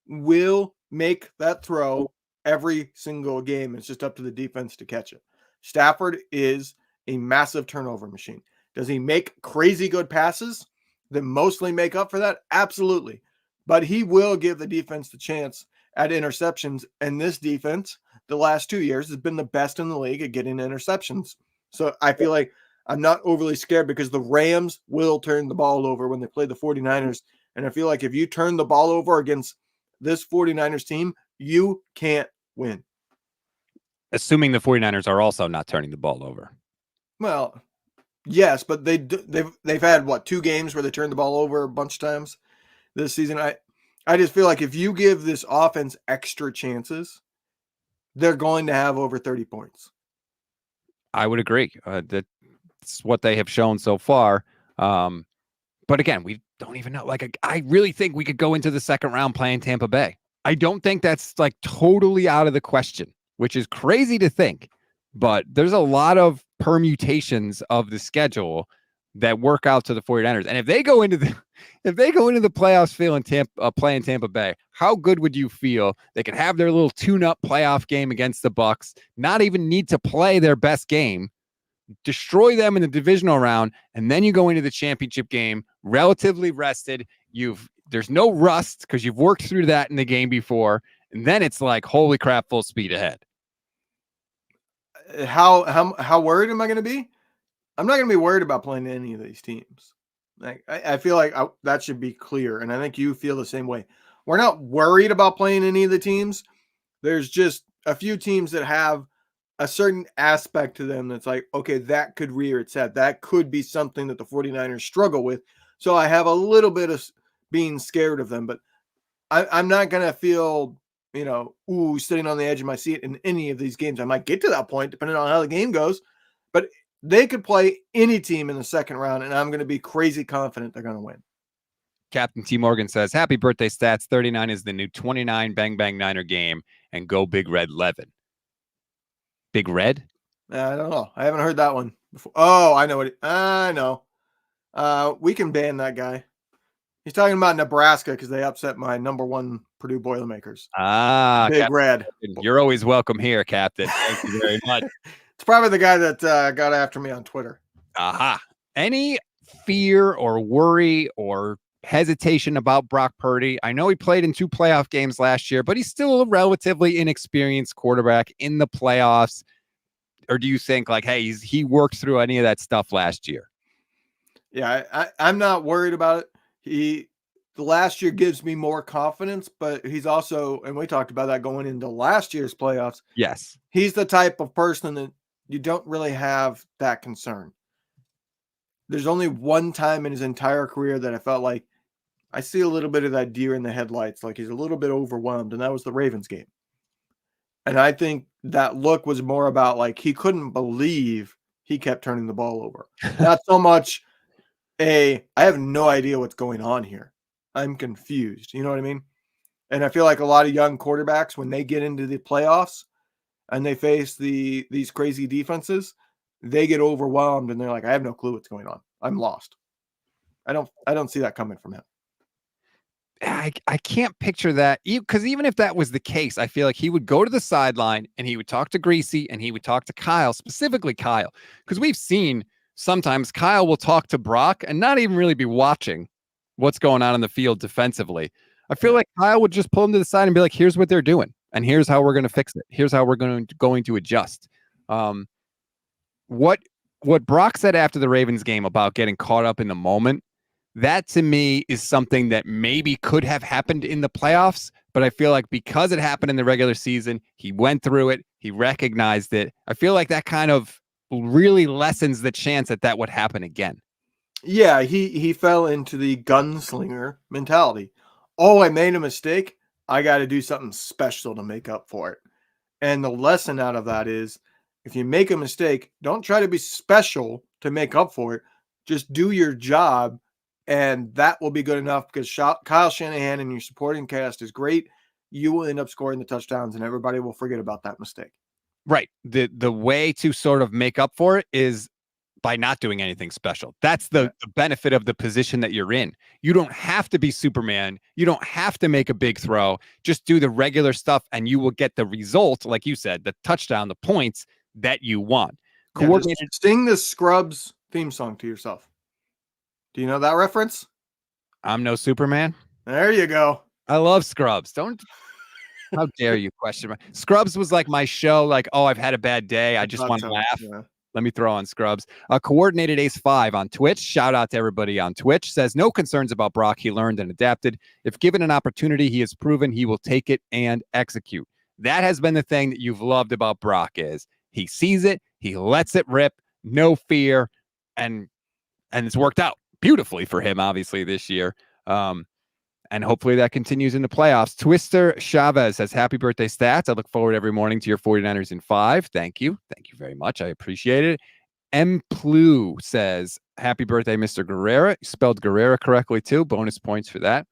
will make that throw every single game. It's just up to the defense to catch it. Stafford is a massive turnover machine. Does he make crazy good passes that mostly make up for that? Absolutely. But he will give the defense the chance at interceptions. And this defense, the last 2 years, has been the best in the league at getting interceptions. So I feel like I'm not overly scared because the Rams will turn the ball over when they play the 49ers. And I feel like if you turn the ball over against this 49ers team, you can't win. Assuming the 49ers are also not turning the ball over. Well, yes, but they've had, 2 games where they turned the ball over a bunch of times this season. I just feel like if you give this offense extra chances, they're going to have over 30 points. I would agree. That's what they have shown so far. But again, we don't even know. Like, I really think we could go into the second round playing Tampa Bay. I don't think that's like totally out of the question, which is crazy to think. But there's a lot of permutations of the schedule that work out to the 49ers. And if they go into the playoffs playing Tampa Bay, how good would you feel? They could have their little tune-up playoff game against the Bucs, not even need to play their best game, destroy them in the divisional round, and then you go into the championship game relatively rested. You've there's no rust because you've worked through that in the game before. And then it's like, holy crap, full speed ahead. How worried am I going to be? I'm not going to be worried about playing any of these teams. Like I feel like that should be clear, and I think you feel the same way. We're not worried about playing any of the teams. There's just a few teams that have a certain aspect to them that's like, okay, that could rear its head. That could be something that the 49ers struggle with. So I have a little bit of being scared of them, but I'm not going to feel, sitting on the edge of my seat in any of these games. I might get to that point depending on how the game goes, but they could play any team in the second round, and I'm going to be crazy confident they're going to win. Captain T. Morgan says, happy birthday, Stats. 39 is the new 29 Bang Bang Niner game, and go Big Red Levin. Big Red? I don't know. I haven't heard that one before. Oh, I know I know. We can ban that guy. He's talking about Nebraska because they upset my number one Purdue Boilermakers. Big Captain, Red. You're always welcome here, Captain. Thank you very much. It's probably the guy that got after me on Twitter. Aha. Any fear or worry or hesitation about Brock Purdy? I know he played in 2 playoff games last year, but he's still a relatively inexperienced quarterback in the playoffs. Or do you think like, hey, he worked through any of that stuff last year? Yeah, I'm not worried about it. The last year gives me more confidence, but he's also, and we talked about that going into last year's playoffs. Yes. He's the type of person that you don't really have that concern. There's only one time in his entire career that I felt like I see a little bit of that deer in the headlights, like he's a little bit overwhelmed, and that was the Ravens game. And I think that look was more about like he couldn't believe he kept turning the ball over. Not so much I have no idea what's going on here. I'm confused. You know what I mean? And I feel like a lot of young quarterbacks, when they get into the playoffs and they face these crazy defenses, they get overwhelmed and they're like, I have no clue what's going on. I'm lost. I don't see that coming from him. I can't picture that, because even if that was the case, I feel like he would go to the sideline and he would talk to Greasy and he would talk to Kyle, specifically Kyle, because we've seen sometimes Kyle will talk to Brock and not even really be watching what's going on in the field defensively. I feel like Kyle would just pull him to the side and be like, here's what they're doing, and here's how we're going to fix it. Here's how we're going to adjust. What Brock said after the Ravens game about getting caught up in the moment, that to me is something that maybe could have happened in the playoffs, but I feel like because it happened in the regular season, he went through it, he recognized it. I feel like that kind of really lessens the chance that would happen again. Yeah, he fell into the gunslinger mentality. Oh, I made a mistake. I got to do something special to make up for it. And the lesson out of that is, if you make a mistake, don't try to be special to make up for it. Just do your job, and that will be good enough, because Kyle Shanahan and your supporting cast is great. You will end up scoring the touchdowns, and everybody will forget about that mistake. Right. The way to sort of make up for it is by not doing anything special. That's the benefit of the position that you're in. You don't have to be Superman. You don't have to make a big throw. Just do the regular stuff and you will get the result, like you said, the touchdown, the points that you want. Coordinated. Sing the Scrubs theme song to yourself. Do you know that reference? I'm no Superman. There you go. I love Scrubs. How dare you question Scrubs was like my show. Like, oh, I've had a bad day. I just want to laugh. Yeah. Let me throw on Scrubs. Coordinated Ace 5 on Twitch. Shout out to everybody on Twitch. Says no concerns about Brock. He learned and adapted. If given an opportunity, he has proven he will take it and execute. That has been the thing that you've loved about Brock, is he sees it, he lets it rip, no fear, and it's worked out beautifully for him, obviously, this year. And hopefully that continues in the playoffs. Twister Chavez says, happy birthday, Stats. I look forward every morning to your 49ers in 5. Thank you. Thank you very much. I appreciate it. M. Plu says, happy birthday, Mr. Guerrera. You spelled Guerrera correctly, too. Bonus points for that.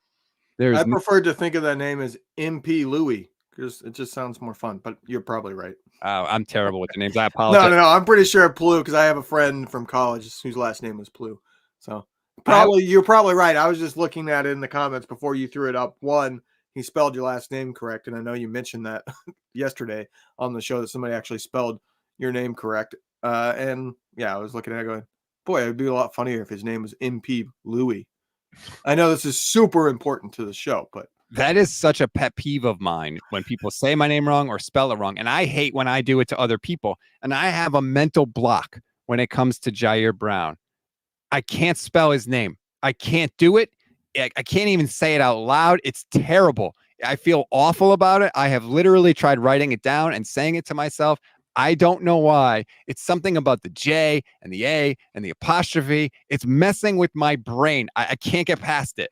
I prefer to think of that name as MP Louie, because it just sounds more fun, but you're probably right. Oh, I'm terrible with the names. I apologize. No. I'm pretty sure Plu, because I have a friend from college whose last name was Plu. So you're probably right. I was just looking at it in the comments before you threw it up. One, he spelled your last name correct, and I know you mentioned that yesterday on the show that somebody actually spelled your name correct. And yeah, I was looking at it going, boy, it would be a lot funnier if his name was MP Louie. I know this is super important to the show, but that is such a pet peeve of mine when people say my name wrong or spell it wrong. And I hate when I do it to other people. And I have a mental block when it comes to Jair Brown. I can't spell his name. I can't do it. I can't even say it out loud. It's terrible. I feel awful about it. I have literally tried writing it down and saying it to myself. I don't know why. It's something about the J and the A and the apostrophe. It's messing with my brain. I can't get past it.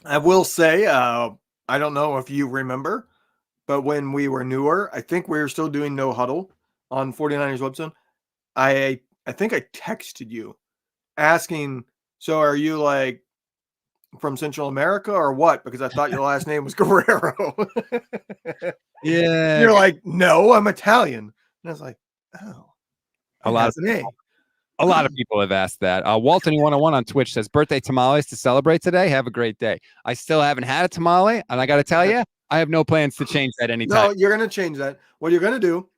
I will say, I don't know if you remember, but when we were newer, I think we were still doing No Huddle on 49ers website. I think I texted you asking, so are you like from Central America or what? Because I thought your last name was Guerrero. Yeah. You're like, no, I'm Italian. And I was like, oh. A lot of people have asked that. Walton101 on Twitch says, birthday tamales to celebrate today. Have a great day. I still haven't had a tamale, and I got to tell you, I have no plans to change that anytime. No, you're going to change that. What you're going to do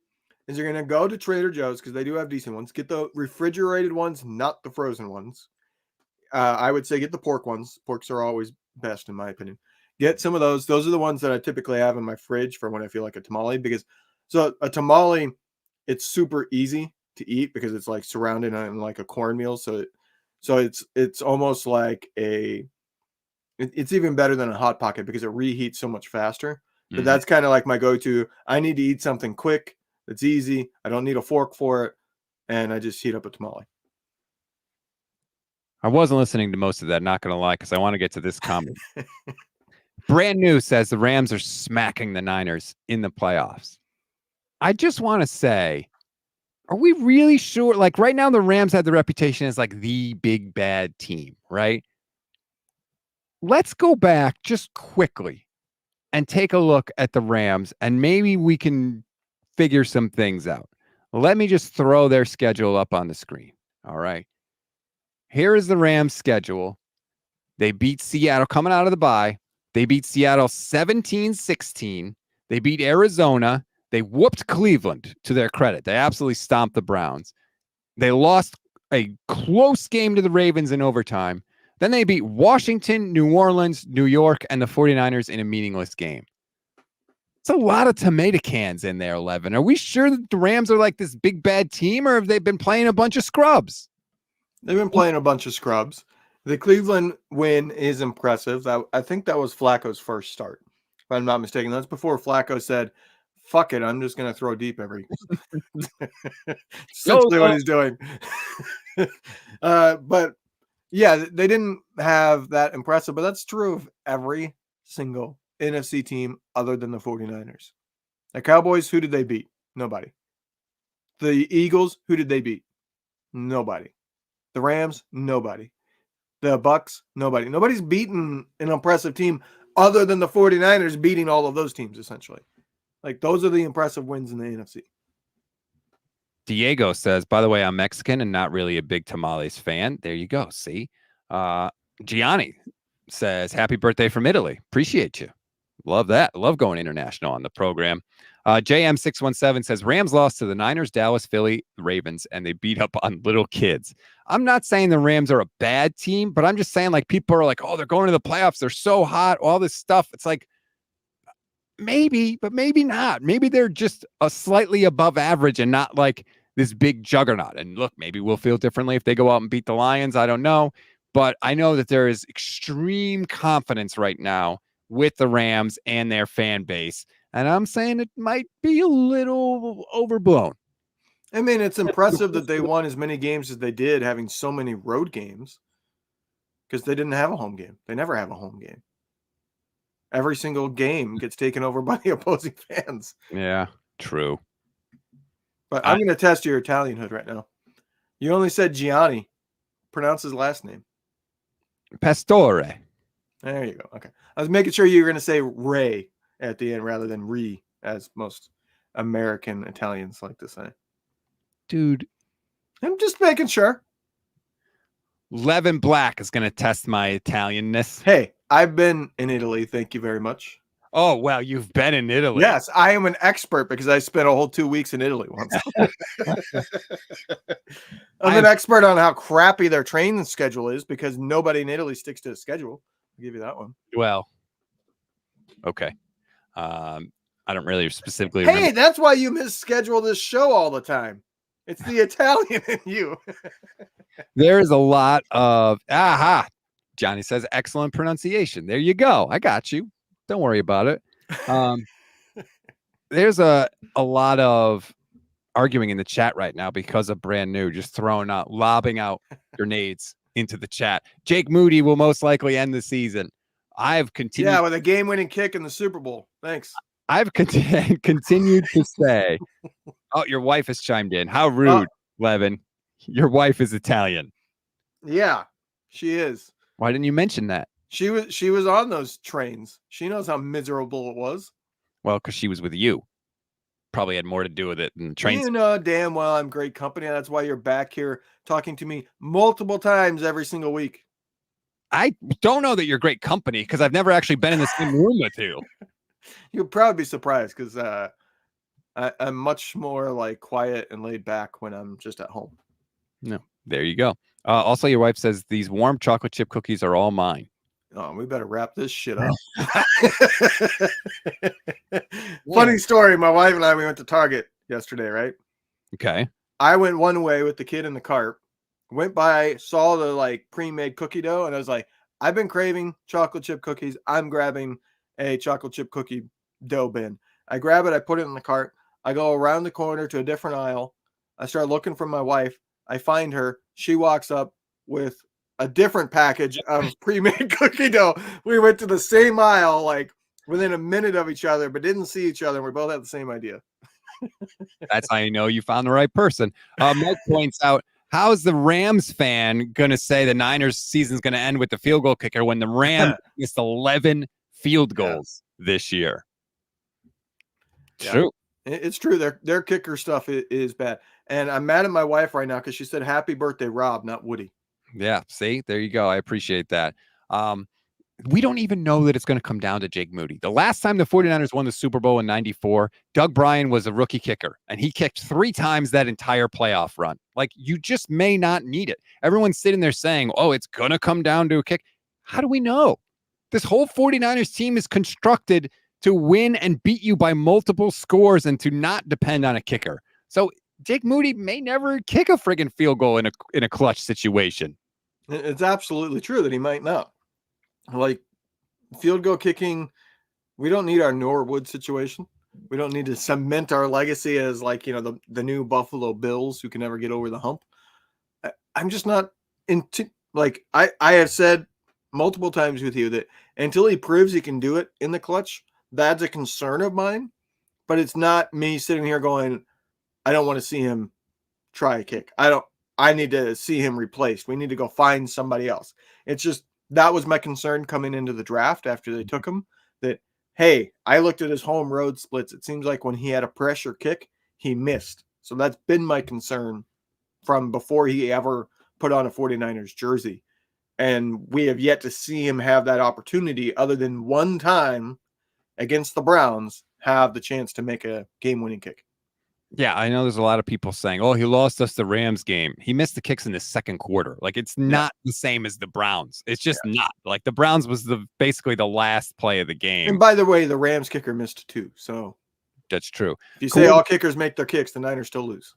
is you're going to go to Trader Joe's because they do have decent ones. Get the refrigerated ones, not the frozen ones. I would say get the pork ones. Porks are always best, in my opinion. Get some of those. Those are the ones that I typically have in my fridge for when I feel like a tamale. Because so a tamale, it's super easy to eat because it's like surrounded in like a cornmeal. So it's almost like it's even better than a Hot Pocket because it reheats so much faster. But that's kind of like my go-to. I need to eat something quick. It's easy. I don't need a fork for it. And I just heat up a tamale. I wasn't listening to most of that, not going to lie, because I want to get to this comment. Brand New says the Rams are smacking the Niners in the playoffs. I just want to say, are we really sure? Like right now, the Rams have the reputation as like the big bad team, right? Let's go back just quickly and take a look at the Rams, and maybe we can figure some things out. Let me just throw their schedule up on the screen. All right. Here is the Rams schedule. They beat Seattle coming out of the bye. They beat Seattle 17-16. They beat Arizona. They whooped Cleveland, to their credit. They absolutely stomped the Browns. They lost a close game to the Ravens in overtime. Then they beat Washington, New Orleans, New York, and the 49ers in a meaningless game. It's a lot of tomato cans in there, Levin. Are we sure that the Rams are like this big bad team, or have they been playing a bunch of scrubs? They've been playing a bunch of scrubs. The Cleveland win is impressive. I think that was Flacco's first start, if I'm not mistaken. That's before Flacco said, fuck it, I'm just going to throw deep every. Essentially what he's doing. But yeah, they didn't have that impressive, but that's true of every single NFC team other than the 49ers. The Cowboys, who did they beat? Nobody. The Eagles, who did they beat? Nobody. The Rams, nobody. The Bucks, nobody. Nobody's beaten an impressive team other than the 49ers beating all of those teams, essentially. Like, those are the impressive wins in the NFC. Diego says, by the way, I'm Mexican and not really a big tamales fan. There you go. See? Gianni says, happy birthday from Italy. Appreciate you. Love that. Love going international on the program. JM617 says, Rams lost to the Niners, Dallas, Philly, Ravens, and they beat up on little kids. I'm not saying the Rams are a bad team, but I'm just saying, like, people are like, oh, they're going to the playoffs. They're so hot. All this stuff. It's like, maybe, but maybe not. Maybe they're just a slightly above average and not like this big juggernaut. And look, maybe we'll feel differently if they go out and beat the Lions. I don't know. But I know that there is extreme confidence right now with the Rams and their fan base. And I'm saying it might be a little overblown. I mean, it's impressive that they won as many games as they did, having so many road games, because they didn't have a home game. They never have a home game. Every single game gets taken over by the opposing fans. Yeah, true. But I'm going to test your Italian hood right now. You only said Gianni. Pronounce his last name. Pastore. There you go. Okay. I was making sure you were going to say Ray at the end rather than Re, as most American Italians like to say. Dude. I'm just making sure. Levin Black is going to test my Italianness. Hey, I've been in Italy. Thank you very much. Oh, well, you've been in Italy. Yes, I am an expert because I spent a whole 2 weeks in Italy once. I'm an expert on how crappy their training schedule is because nobody in Italy sticks to a schedule. I'll give you that one. Well, okay. I don't really specifically Hey, remember. that's why you misschedule this show all the time. It's the Italian in you. There is a lot of Johnny says excellent pronunciation. There you go. I got you. Don't worry about it. There's a lot of arguing in the chat right now because of brand new, just lobbing out grenades into the chat. Jake Moody will most likely end the season. I've continued. Yeah, with a game-winning kick in the Super Bowl. Thanks. I've continued to say, oh, your wife has chimed in. How rude, Levin. Your wife is Italian. Yeah, she is. Why didn't you mention that? She was on those trains. She knows how miserable it was. Well, because she was with you. Probably had more to do with it than the trains. You know damn well I'm great company. That's why you're back here talking to me multiple times every single week. I don't know that you're great company because I've never actually been in the same room with you. You'll probably be surprised because I'm much more like quiet and laid back when I'm just at home. No, there you go. Also, your wife says these warm chocolate chip cookies are all mine. Oh, we better wrap this shit up. Funny story. My wife and we went to Target yesterday, right? Okay. I went one way with the kid in the cart, went by, saw the like pre-made cookie dough, and I was like, I've been craving chocolate chip cookies. I'm grabbing a chocolate chip cookie dough bin. I grab it. I put it in the cart. I go around the corner to a different aisle. I start looking for my wife. I find her. She walks up with a different package of pre-made cookie dough. We went to the same aisle, like within a minute of each other, but didn't see each other. We both had the same idea. That's how you know you found the right person. Mike points out, how's the Rams fan going to say the Niners season's going to end with the field goal kicker when the Rams missed 11 field goals this year? Yeah. True. It's true. Their kicker stuff is bad. And I'm mad at my wife right now because she said, happy birthday, Rob, not Woody. Yeah. See, there you go. I appreciate that. We don't even know that it's going to come down to Jake Moody. The last time the 49ers won the Super Bowl in 94, Doug Bryan was a rookie kicker, and he kicked 3 times that entire playoff run. Like, you just may not need it. Everyone's sitting there saying, oh, it's going to come down to a kick. How do we know? This whole 49ers team is constructed to win and beat you by multiple scores and to not depend on a kicker. So Jake Moody may never kick a friggin' field goal in a clutch situation. It's absolutely true that he might not. Like, field goal kicking, we don't need our Norwood situation. We don't need to cement our legacy as, like, you know, the new Buffalo Bills who can never get over the hump. I'm just not into, like, I have said multiple times with you that until he proves he can do it in the clutch, that's a concern of mine. But it's not me sitting here going, I don't want to see him try a kick. I need to see him replaced. We need to go find somebody else. It's just, that was my concern coming into the draft after they took him, that, hey, I looked at his home road splits. It seems like when he had a pressure kick, he missed. So that's been my concern from before he ever put on a 49ers jersey. And we have yet to see him have that opportunity other than one time against the Browns, have the chance to make a game-winning kick. Yeah, I know there's a lot of people saying, oh, he lost us the Rams game. He missed the kicks in the second quarter. Like, it's not the same as the Browns. It's just not. Like, the Browns was basically the last play of the game. And by the way, the Rams kicker missed 2. So that's true. If you say all kickers make their kicks, the Niners still lose.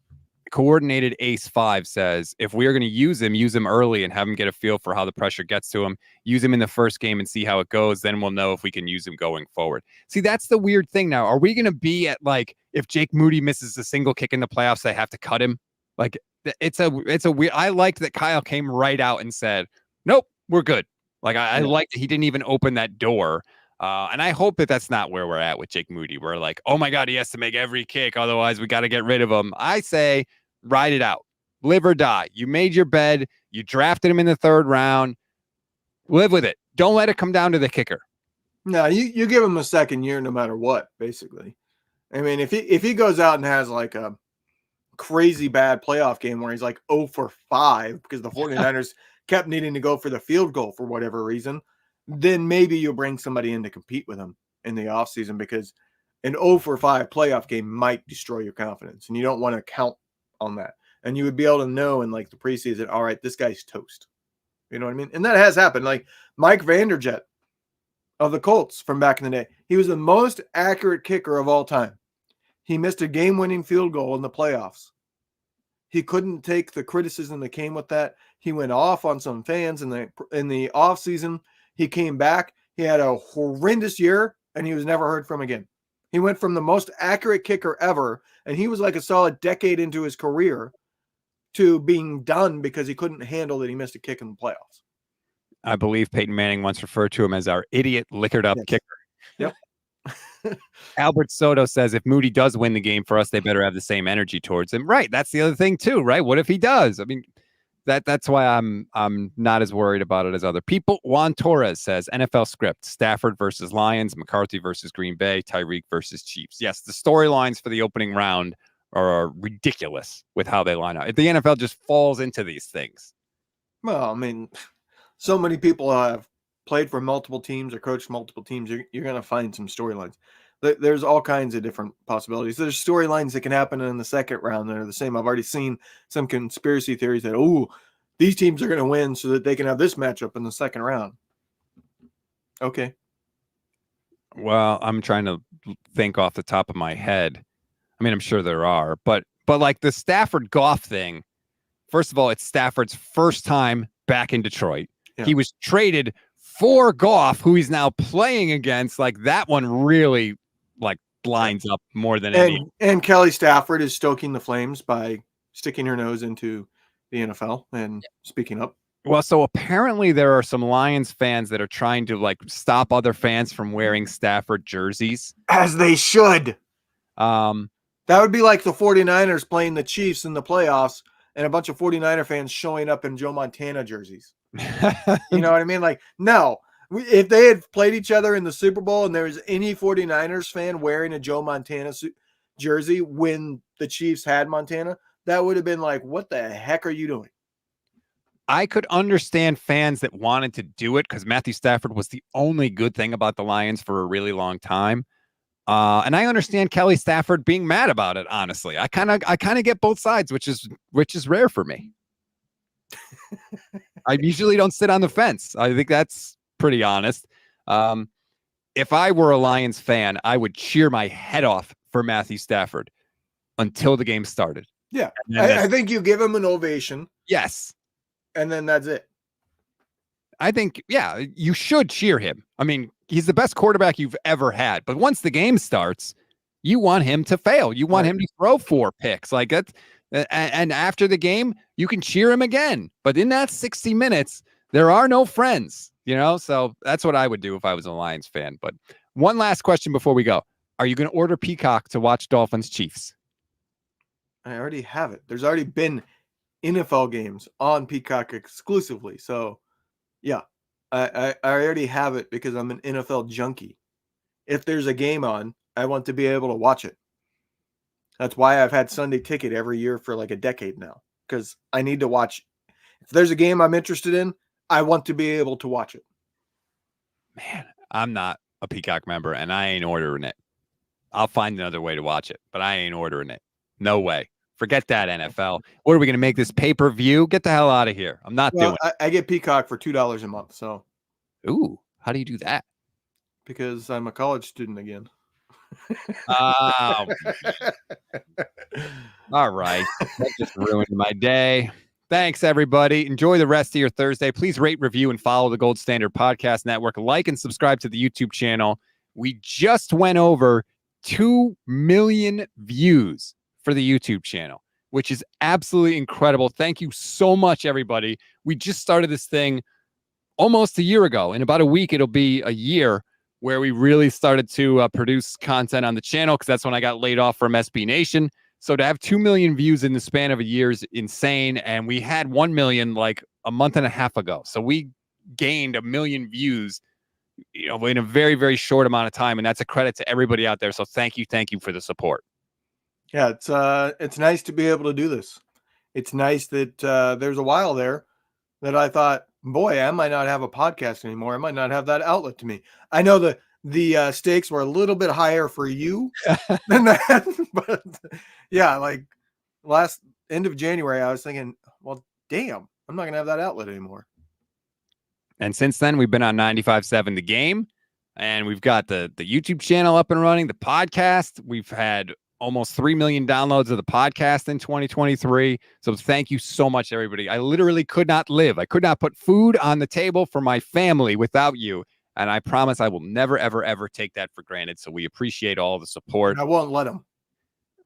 Coordinated Ace 5 says, if we are going to use him early and have him get a feel for how the pressure gets to him. Use him in the first game and see how it goes. Then we'll know if we can use him going forward. See, that's the weird thing now. Are we going to be at, like, if Jake Moody misses a single kick in the playoffs, they have to cut him? Like, it's a weird. I liked that Kyle came right out and said, nope, we're good. Like, I like that he didn't even open that door. And I hope that that's not where we're at with Jake Moody. We're like, oh my God, he has to make every kick. Otherwise, we got to get rid of him. I say, ride it out. Live or die. You made your bed. You drafted him in the 3rd round. Live with it. Don't let it come down to the kicker. No, you give him a second year no matter what, basically. I mean, if he goes out and has like a crazy bad playoff game where he's like 0 for 5 because the 49ers kept needing to go for the field goal for whatever reason, then maybe you'll bring somebody in to compete with him. in the offseason, because an 0-for-5 playoff game might destroy your confidence, and you don't want to count on that. And you would be able to know in like the preseason, all right, this guy's toast. You know what I mean? And that has happened. Like Mike Vanderjagt of the Colts from back in the day, he was the most accurate kicker of all time. He missed a game-winning field goal in the playoffs. He couldn't take the criticism that came with that. He went off on some fans in the offseason. He came back. He had a horrendous year, and he was never heard from again. He went from the most accurate kicker ever, and he was like a solid decade into his career, to being done because he couldn't handle that he missed a kick in the playoffs. I believe Peyton Manning once referred to him as our idiot liquored up kicker. Yep. Albert Soto says if Moody does win the game for us, they better have the same energy towards him. Right. That's the other thing too, right? What if he does? I mean, that's why I'm not as worried about it as other people. Juan Torres says NFL script: Stafford versus Lions, McCarthy versus Green Bay, Tyreek versus Chiefs. Yes, the storylines for the opening round are ridiculous with how they line up. If the NFL just falls into these things. Well, I mean, so many people have played for multiple teams or coached multiple teams. You're going to find some storylines. There's all kinds of different possibilities. There's storylines that can happen in the second round that are the same. I've already seen some conspiracy theories that, these teams are going to win so that they can have this matchup in the second round. Okay. Well, I'm trying to think off the top of my head. I mean, I'm sure there are, but like the Stafford Goff thing, first of all, it's Stafford's first time back in Detroit. Yeah. He was traded for Goff, who he's now playing against. Like that one really lines up more than any. And Kelly Stafford is stoking the flames by sticking her nose into the NFL and speaking up. Well, so apparently there are some Lions fans that are trying to stop other fans from wearing Stafford jerseys. As they should. That would be like the 49ers playing the Chiefs in the playoffs and a bunch of 49er fans showing up in Joe Montana jerseys. You know what I mean? No. If they had played each other in the Super Bowl and there was any 49ers fan wearing a Joe Montana jersey when the Chiefs had Montana, that would have been like, what the heck are you doing? I could understand fans that wanted to do it because Matthew Stafford was the only good thing about the Lions for a really long time. And I understand Kelly Stafford being mad about it. Honestly, I kind of get both sides, which is rare for me. I usually don't sit on the fence. I think that's pretty honest. If I were a Lions fan, I would cheer my head off for Matthew Stafford until the game started. Yeah, I think you give him an ovation. Yes, and then that's it. I think, you should cheer him. I mean, he's the best quarterback you've ever had. But once the game starts, you want him to fail. You want him to throw 4 picks. Like that. And after the game, you can cheer him again. But in that 60 minutes, there are no friends, So that's what I would do if I was a Lions fan. But one last question before we go. Are you going to order Peacock to watch Dolphins Chiefs? I already have it. There's already been NFL games on Peacock exclusively. So, yeah, I already have it because I'm an NFL junkie. If there's a game on, I want to be able to watch it. That's why I've had Sunday Ticket every year for a decade now, because I need to watch. If there's a game I'm interested in, I want to be able to watch it. Man, I'm not a Peacock member, and I ain't ordering it. I'll find another way to watch it, but I ain't ordering it. No way. Forget that, NFL. What are we going to make this pay-per-view? Get the hell out of here. I'm not doing it. I get Peacock for $2 a month. So, ooh, how do you do that? Because I'm a college student again. All right. That just ruined my day. Thanks, everybody. Enjoy the rest of your Thursday. Please rate, review, and follow the Gold Standard Podcast Network. Like and subscribe to the YouTube channel. We just went over 2 million views for the YouTube channel, which is absolutely incredible. Thank you so much, everybody. We just started this thing almost a year ago. In about a week, it'll be a year where we really started to produce content on the channel, because that's when I got laid off from SB Nation. So to have 2 million views in the span of a year is insane. And we had 1 million a month and a half ago. So we gained 1 million views, in a very, very short amount of time. And that's a credit to everybody out there. So thank you for the support. Yeah, it's nice to be able to do this. It's nice that there's a while there that I thought, boy, I might not have a podcast anymore. I might not have that outlet to me. I know the stakes were a little bit higher for you than that. But yeah, like last end of January, I was thinking, well, damn, I'm not gonna have that outlet anymore. And since then, we've been on 95.7 The Game, and we've got the YouTube channel up and running, the podcast. We've had almost 3 million downloads of the podcast in 2023. So thank you so much, everybody. I literally could not live. I could not put food on the table for my family without you. And I promise I will never, ever, ever take that for granted. So we appreciate all the support. And I won't let them.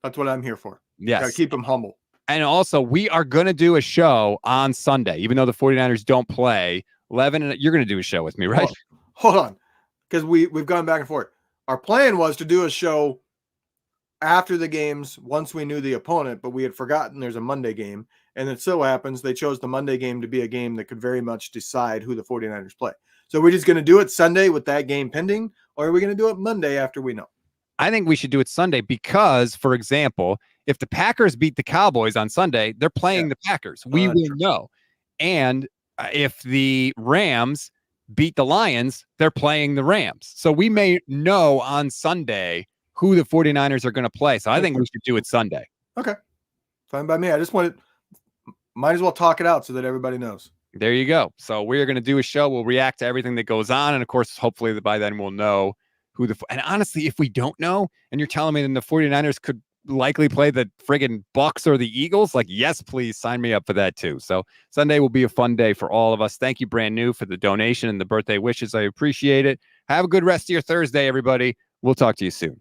That's what I'm here for. Yes. Gotta keep them humble. And also, we are going to do a show on Sunday, even though the 49ers don't play. Levin, and you're going to do a show with me, right? Hold on. Because we've gone back and forth. Our plan was to do a show after the games once we knew the opponent, but we had forgotten there's a Monday game. And it so happens they chose the Monday game to be a game that could very much decide who the 49ers play. So we're just going to do it Sunday with that game pending, or are we going to do it Monday after we know? I think we should do it Sunday because, for example, if the Packers beat the Cowboys on Sunday, they're playing the Packers. We will know. And if the Rams beat the Lions, they're playing the Rams. So we may know on Sunday who the 49ers are going to play. So I think we should do it Sunday. Okay. Fine by me. I just might as well talk it out so that everybody knows. There you go. So we're going to do a show. We'll react to everything that goes on. And of course, hopefully by then we'll know who and honestly, if we don't know, and you're telling me then the 49ers could likely play the friggin' Bucks or the Eagles, like, yes, please sign me up for that too. So Sunday will be a fun day for all of us. Thank you, Brand New, for the donation and the birthday wishes. I appreciate it. Have a good rest of your Thursday, everybody. We'll talk to you soon.